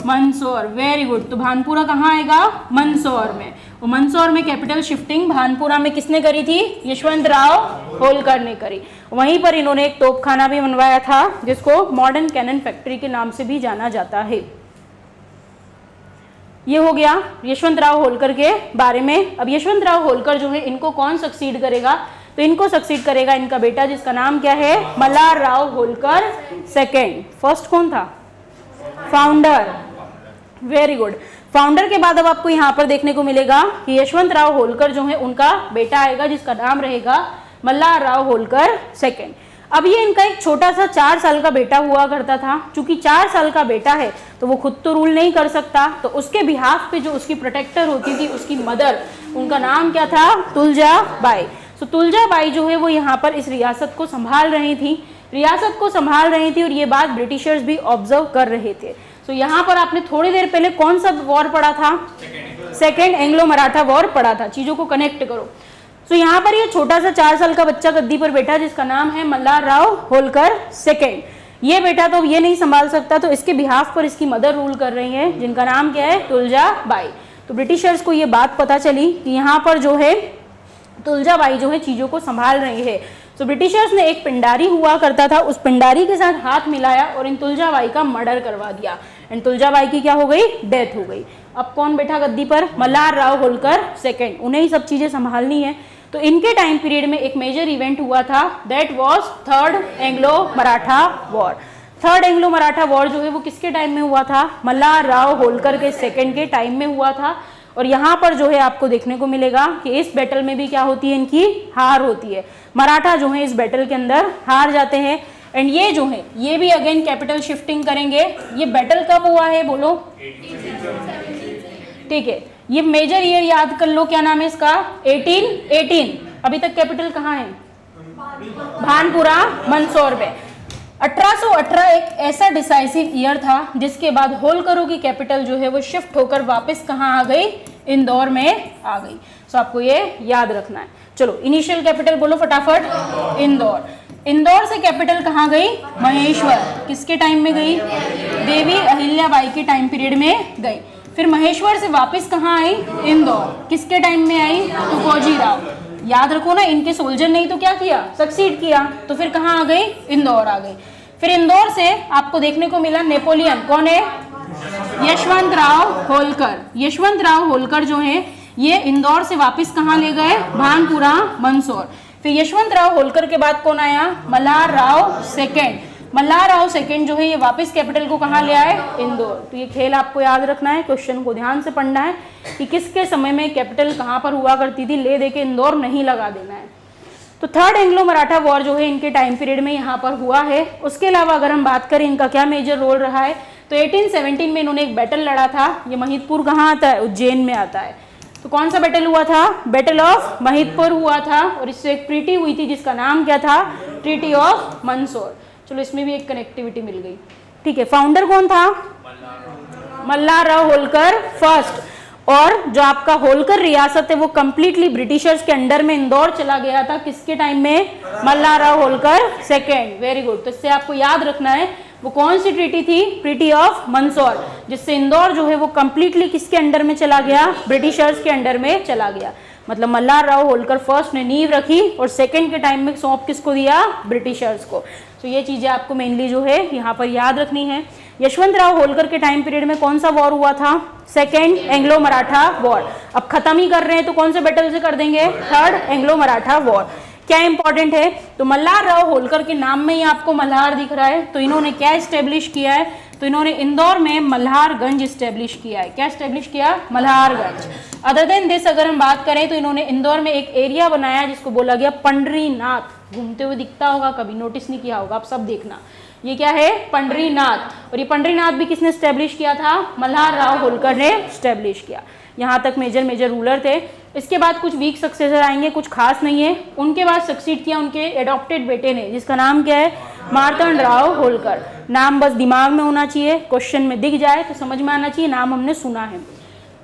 मंदसौर। Very good. तो भानपुरा कहाँ आएगा, मंदसौर में। और मंदसौर में कैपिटल शिफ्टिंग भानपुरा में किसने करी थी, यशवंतराव होलकर ने करी। वहीं पर इन्होंने एक तोपखाना भी बनवाया था जिसको मॉडर्न कैनन फैक्ट्री के नाम से भी जाना जाता है। ये हो गया यशवंतराव होलकर के बारे में। अब यशवंतराव होलकर जो है इनको कौन सक्सीड करेगा, तो इनको सक्सीड करेगा इनका बेटा जिसका नाम क्या है, मल्हार राव होलकर सेकेंड। फर्स्ट कौन था, फाउंडर। Very good. फाउंडर के बाद अब आपको यहाँ पर देखने को मिलेगा कि यशवंतराव होलकर जो है उनका बेटा आएगा जिसका नाम रहेगा मल्हार राव होलकर सेकेंड। अब ये इनका एक छोटा सा 4 साल का बेटा हुआ करता था। चूंकि 4 साल का बेटा है तो वो खुद तो रूल नहीं कर सकता, तो उसके बिहाफ पे जो उसकी प्रोटेक्टर होती थी, उसकी मदर, उनका नाम क्या था, तुलजा बाई। तो तुलजा बाई जो है वो यहाँ पर इस रियासत को संभाल रही थी, और ये बात ब्रिटिशर्स भी ऑब्जर्व कर रहे थे। तो यहाँ पर आपने थोड़ी देर पहले कौन सा वॉर पढ़ा था, सेकेंड एंग्लो मराठा वॉर पढ़ा था। चीजों को कनेक्ट करो। तो यहाँ पर ये छोटा सा 4 साल का बच्चा गद्दी पर बैठा जिसका नाम है मल्हार राव होलकर सेकेंड। ये बेटा तो ये नहीं संभाल सकता, तो इसके बिहाफ पर इसकी मदर रूल कर रही है जिनका नाम क्या है, तुलजा बाई। तो ब्रिटिशर्स को ये बात पता चली कि यहाँ पर जो है तुलजा बाई जो है चीजों को संभाल रही है। तो ब्रिटिशर्स ने एक पिंडारी हुआ करता था, उस पिंडारी के साथ हाथ मिलाया और इन तुलजा बाई का मर्डर करवा दिया। एंड तुलजा बाई की क्या हो गई, डेथ हो गई। अब कौन बैठा गद्दी पर, मल्हार राव होलकर सेकेंड। उन्हें ही सब चीजें संभालनी है। तो इनके टाइम पीरियड में एक मेजर इवेंट हुआ था, that was third Anglo Maratha war. Third Anglo Maratha war जो है वो किसके टाइम में हुआ था? मल्हारराव होलकर के सेकंड के टाइम में हुआ था। और यहाँ पर जो है आपको देखने को मिलेगा कि इस बैटल में भी क्या होती है, इनकी हार होती है। मराठा जो है इस बैटल के अंदर हार जाते हैं। एंड ये जो है ये भी अगेन कैपिटल शिफ्टिंग करेंगे। ये बैटल कब हुआ है बोलो? ठीक है, ये मेजर ईयर याद कर लो, क्या नाम है इसका? 1818। अभी तक कैपिटल कहाँ है? भानपुरा मंदसौर में। 1818 एक ऐसा डिसाइसिव ईयर था जिसके बाद होलकरों की कैपिटल जो है वो शिफ्ट होकर वापस कहाँ आ गई? इंदौर में आ गई। सो आपको ये याद रखना है। चलो इनिशियल कैपिटल बोलो फटाफट। इंदौर। इंदौर से कैपिटल कहाँ गई? महेश्वर। किसके टाइम में गई? देवी अहिल्याबाई के टाइम पीरियड में गई। फिर महेश्वर से वापस कहाँ आई? इंदौर। किसके टाइम में आई? तुकोजी राव। याद रखो ना, इनके सोल्जर ने तो क्या किया? सक्सीड किया। तो फिर कहाँ आ गई? इंदौर आ गई। फिर इंदौर से आपको देखने को मिला नेपोलियन। कौन है? यशवंत राव होलकर। यशवंत राव होलकर जो है ये इंदौर से वापस कहाँ ले गए? भानपुरा मंदसौर। फिर यशवंत राव होलकर के बाद कौन आया? मल्हारराव सेकेंड। मल्हारराव सेकेंड जो है ये वापस कैपिटल को कहाँ ले आए? इंदौर। तो ये खेल आपको याद रखना है, क्वेश्चन को ध्यान से पढ़ना है कि किसके समय में कैपिटल कहाँ पर हुआ करती थी, ले दे के इंदौर नहीं लगा देना है। तो थर्ड एंग्लो मराठा वॉर जो है इनके टाइम पीरियड में यहाँ पर हुआ है। उसके अलावा अगर हम बात करें इनका क्या मेजर रोल रहा है, तो 1817 में इन्होंने एक बैटल लड़ा था। ये महिदपुर कहाँ आता है? उज्जैन में आता है। तो कौन सा बैटल हुआ था? बैटल ऑफ महिदपुर हुआ था। और इससे एक ट्रीटी हुई थी जिसका नाम क्या था? Treaty of Mandsaur. चलो इसमें भी एक कनेक्टिविटी मिल गई। ठीक है, फाउंडर कौन था? मल्हारराव होलकर फर्स्ट। और जो आपका होलकर रियासत है वो कंप्लीटली ब्रिटिशर्स के अंडर में इंदौर चला गया था। किसके टाइम में? Malharrao Holkar second. Very good. तो इससे आपको याद रखना है वो कौन सी ट्रीटी थी? ट्रीटी ऑफ मंदसौर, जिससे इंदौर जो है वो कंप्लीटली किसके अंडर में चला गया? ब्रिटिशर्स के अंडर में चला गया। मतलब मल्हारराव होलकर फर्स्ट ने नींव रखी और सेकेंड के टाइम में सौंप किसको दिया? ब्रिटिशर्स को। तो ये चीजें आपको मेनली जो है यहाँ पर याद रखनी है। यशवंत राव होलकर के टाइम पीरियड में कौन सा वॉर हुआ था? Second Anglo Maratha war. अब खत्म ही कर रहे हैं तो कौन से बैटल से कर देंगे? Third Anglo Maratha war. क्या इंपॉर्टेंट है? तो मल्हारराव होलकर के नाम में ही आपको मल्हार दिख रहा है। तो इन्होंने क्या इस्टेब्लिश किया है? तो इन्होंने इंदौर में मल्हारगंज इस्टेब्लिश किया है। क्या इस्टेब्लिश किया? मल्हारगंज। अदर देन दिस अगर हम बात करें तो इन्होंने इंदौर में एक एरिया बनाया जिसको बोला गया पंडरीनाथ। घूमते हुए दिखता होगा, कभी नोटिस नहीं किया होगा, आप सब देखना। ये क्या है? पंडरीनाथ। और ये पंडरीनाथ भी किसने स्टैब्लिश किया था? मल्हारराव होलकर ने स्टैब्लिश किया। यहाँ तक मेजर रूलर थे। इसके बाद कुछ वीक सक्सेसर आएंगे, कुछ खास नहीं है। उनके बाद सक्सीड किया उनके एडॉप्टेड बेटे ने, जिसका नाम क्या है? मार्तंड राव होलकर। नाम बस दिमाग में होना चाहिए, क्वेश्चन में दिख जाए तो समझ में आना चाहिए, नाम हमने सुना है।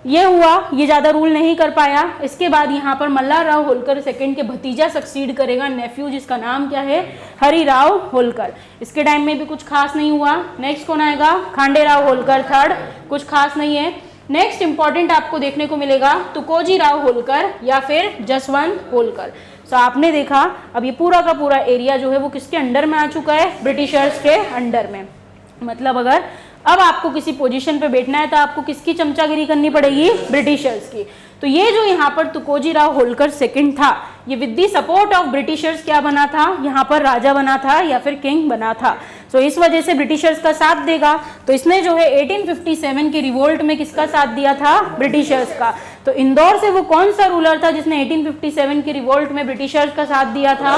ये हुआ, ये ज्यादा रूल नहीं कर पाया। इसके बाद यहाँ पर मल्हारराव होलकर सेकंड के भतीजा सक्सीड करेगा, नेफ्यू, जिसका नाम क्या है? हरिराव होलकर। इसके टाइम में भी कुछ खास नहीं हुआ। नेक्स्ट कौन आएगा? खांडेराव होलकर थर्ड। कुछ खास नहीं है। नेक्स्ट इंपॉर्टेंट आपको देखने को मिलेगा तुकोजी राव होलकर या फिर जसवंत होलकर। तो आपने देखा अब ये पूरा का पूरा एरिया जो है वो किसके अंडर में आ चुका है? ब्रिटिशर्स के अंडर में। मतलब अगर अब आपको किसी पोजीशन पे बैठना है तो आपको किसकी चमचागिरी करनी पड़ेगी? ब्रिटिशर्स की। तो ये जो यहाँ पर तुकोजी राव होलकर सेकंड था, ये with the support of Britishers क्या बना था? यहाँ पर राजा बना था या फिर किंग बना था। सो इस वजह से ब्रिटिशर्स का साथ देगा। तो इसने जो है 1857 के रिवोल्ट में किसका साथ दिया था? ब्रिटिशर्स का। तो इंदौर से वो कौन सा रूलर था जिसने 1857 के रिवोल्ट में ब्रिटिशर्स का साथ दिया था?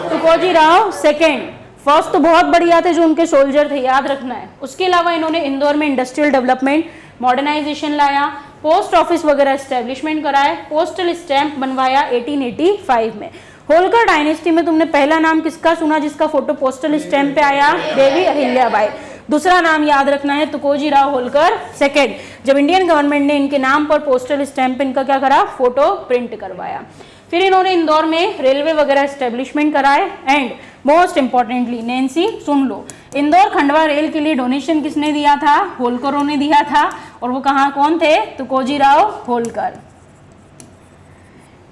तुकोजी राव सेकेंड। फर्स्ट तो बहुत बढ़िया थे जो उनके सोल्जर थे, याद रखना है। उसके अलावा इन्होंने इंदौर में इंडस्ट्रियल डेवलपमेंट, मॉडर्नाइजेशन लाया, पोस्ट ऑफिस वगैरह एस्टेब्लिशमेंट कराए, पोस्टल स्टैंप बनवाया 1885 में। होलकर डायनेस्टी में तुमने पहला नाम किसका सुना जिसका फोटो पोस्टल स्टैंप पे आया? देवी अहिल्याबाई। दूसरा नाम याद रखना है तुकोजी राव होलकर सेकेंड, जब इंडियन गवर्नमेंट ने इनके नाम पर पोस्टल स्टैंप इनका क्या करा? फोटो प्रिंट करवाया। फिर इन्होंने इंदौर में रेलवे वगैरह एस्टेब्लिशमेंट कराए। And most importantly Nancy soon low, Indore Khandwa rail के लिए डोनेशन किसने दिया था? होलकरों ने दिया था। और वो कहाँ कौन थे? तुकोजी राव होलकर।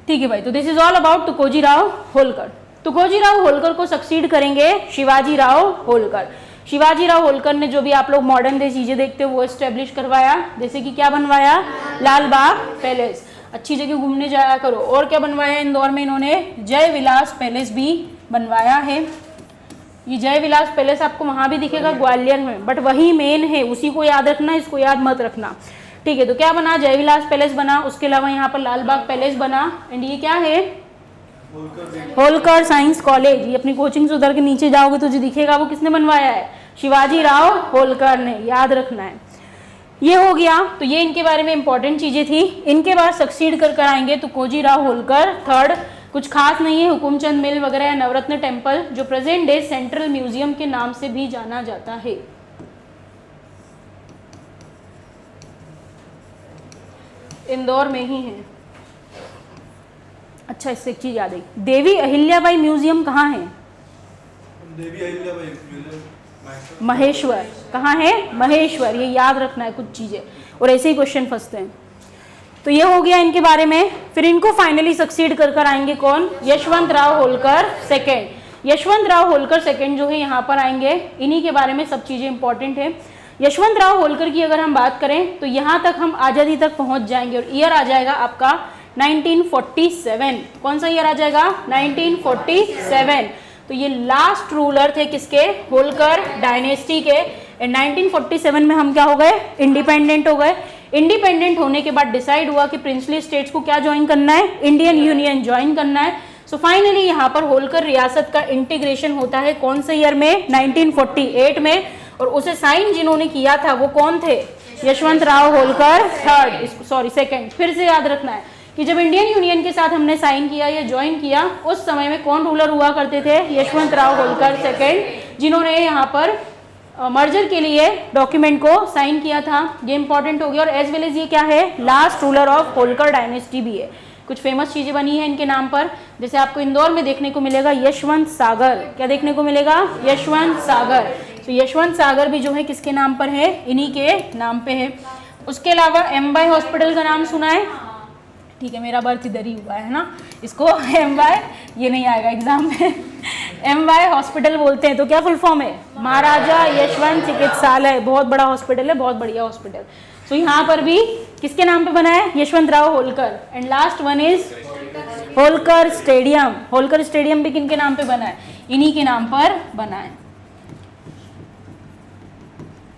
ठीक है भाई, तो this is all about Tukoji Rao Holkar. Tukoji Rao Holkar को सक्सीड करेंगे शिवाजी राव होलकर। शिवाजी राव होलकर ने जो भी आप लोग मॉडर्न डे चीजें देखते हो वो एस्टेब्लिश करवाया, जैसे कि क्या बनवाया? लाल बाग पैलेस। अच्छी जगह घूमने जाया करो। और क्या बनवाया इंदौर में? इन्होंने जय विलास पैलेस भी बनवाया है। ये जय विलास पैलेस आपको वहां भी दिखेगा ग्वालियर में, बट वही मेन है, उसी को याद रखना, इसको याद मत रखना, ठीक है। तो क्या बना, जय विलास पैलेस बना, उसके अलावा यहाँ पर लाल बाग पैलेस बना, एंड ये क्या है, होलकर साइंस कॉलेज। ये अपनी कोचिंग से उधर के नीचे जाओगे तो जो दिखेगा वो किसने बनवाया है, शिवाजी राव होलकर ने, याद रखना है। ये हो गया, तो ये इनके बारे में इंपॉर्टेंट चीजें थी। इनके बाद सक्सीड कर आएंगे तो कोजी राव होलकर थर्ड, कुछ खास नहीं है, हुकुमचंद मिल वगैरह है, नवरत्न टेम्पल जो प्रेजेंट डे सेंट्रल म्यूजियम के नाम से भी जाना जाता है। इंदौर में ही है। अच्छा, इससे एक चीज याद आई, देवी अहिल्याबाई म्यूजियम कहाँ है, देवी अहिल्याबाई म्यूजियम महेश्वर, कहाँ है, महेश्वर, ये याद रखना है कुछ चीजें, और ऐसे ही क्वेश्चन फंसते हैं। तो ये हो गया इनके बारे में। फिर इनको फाइनली सक्सीड कर आएंगे कौन, यशवंत राव होलकर सेकेंड। यशवंत राव होलकर सेकेंड जो है यहाँ पर आएंगे, इन्हीं के बारे में सब चीजें इंपॉर्टेंट है। यशवंत राव होलकर की अगर हम बात करें तो यहाँ तक हम आज़ादी तक पहुँच जाएंगे, और ईयर आ जाएगा आपका 1947। कौन सा ईयर आ जाएगा, 1947। तो ये लास्ट रूलर थे किसके, होलकर डायनेस्टी के। 1947 में हम क्या हो गए, इंडिपेंडेंट हो गए। इंडिपेंडेंट होने के बाद डिसाइड हुआ कि प्रिंसली स्टेट्स को क्या ज्वाइन करना है, इंडियन यूनियन ज्वाइन करना है। सो फाइनली यहाँ पर होलकर रियासत का इंटीग्रेशन होता है कौन से ईयर में, 1948 में। और उसे साइन जिन्होंने किया था वो कौन थे, Yashwant Rao Holkar third, sorry second. फिर से याद रखना है कि जब इंडियन यूनियन के साथ हमने साइन किया या ज्वाइन किया, उस समय में कौन रूलर हुआ करते थे, यशवंत राव होलकर सेकेंड, जिन्होंने यहाँ पर मर्जर के लिए डॉक्यूमेंट को साइन किया था। ये इंपॉर्टेंट हो गया। और एज वेल एज ये क्या है, last ruler of Holkar dynasty भी है। कुछ फेमस चीजें बनी है इनके नाम पर, जैसे आपको इंदौर में देखने को मिलेगा यशवंत सागर। क्या देखने को मिलेगा, यशवंत सागर। तो यशवंत सागर भी जो है किसके नाम पर है, इन्हीं के नाम पे है। उसके अलावा एमबाई हॉस्पिटल का नाम सुना है, ठीक है, मेरा बर्थ इधर ही हुआ है ना, इसको एमबाई, ये नहीं आएगा एग्जाम में, एमबाई हॉस्पिटल बोलते हैं। तो क्या फुल फॉर्म है, महाराजा यशवंत चिकित्सालय। बहुत बड़ा हॉस्पिटल है, बहुत बढ़िया हॉस्पिटल। तो यहाँ पर भी किसके नाम पे बना है, Yashwant Rao Holkar. And last one is Holkar stadium. Holkar stadium भी किनके नाम पे बना है, इन्हीं के नाम पर बना है।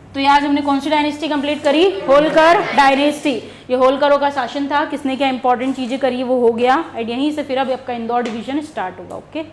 तो आज हमने कौन सी डायनेस्टी कंप्लीट करी, होलकर डायनेस्टी। ये होलकरों का शासन था, किसने क्या इंपॉर्टेंट चीजें करी वो हो गया। एंड यहीं से फिर अब आपका इंदौर डिवीजन स्टार्ट होगा। ओके।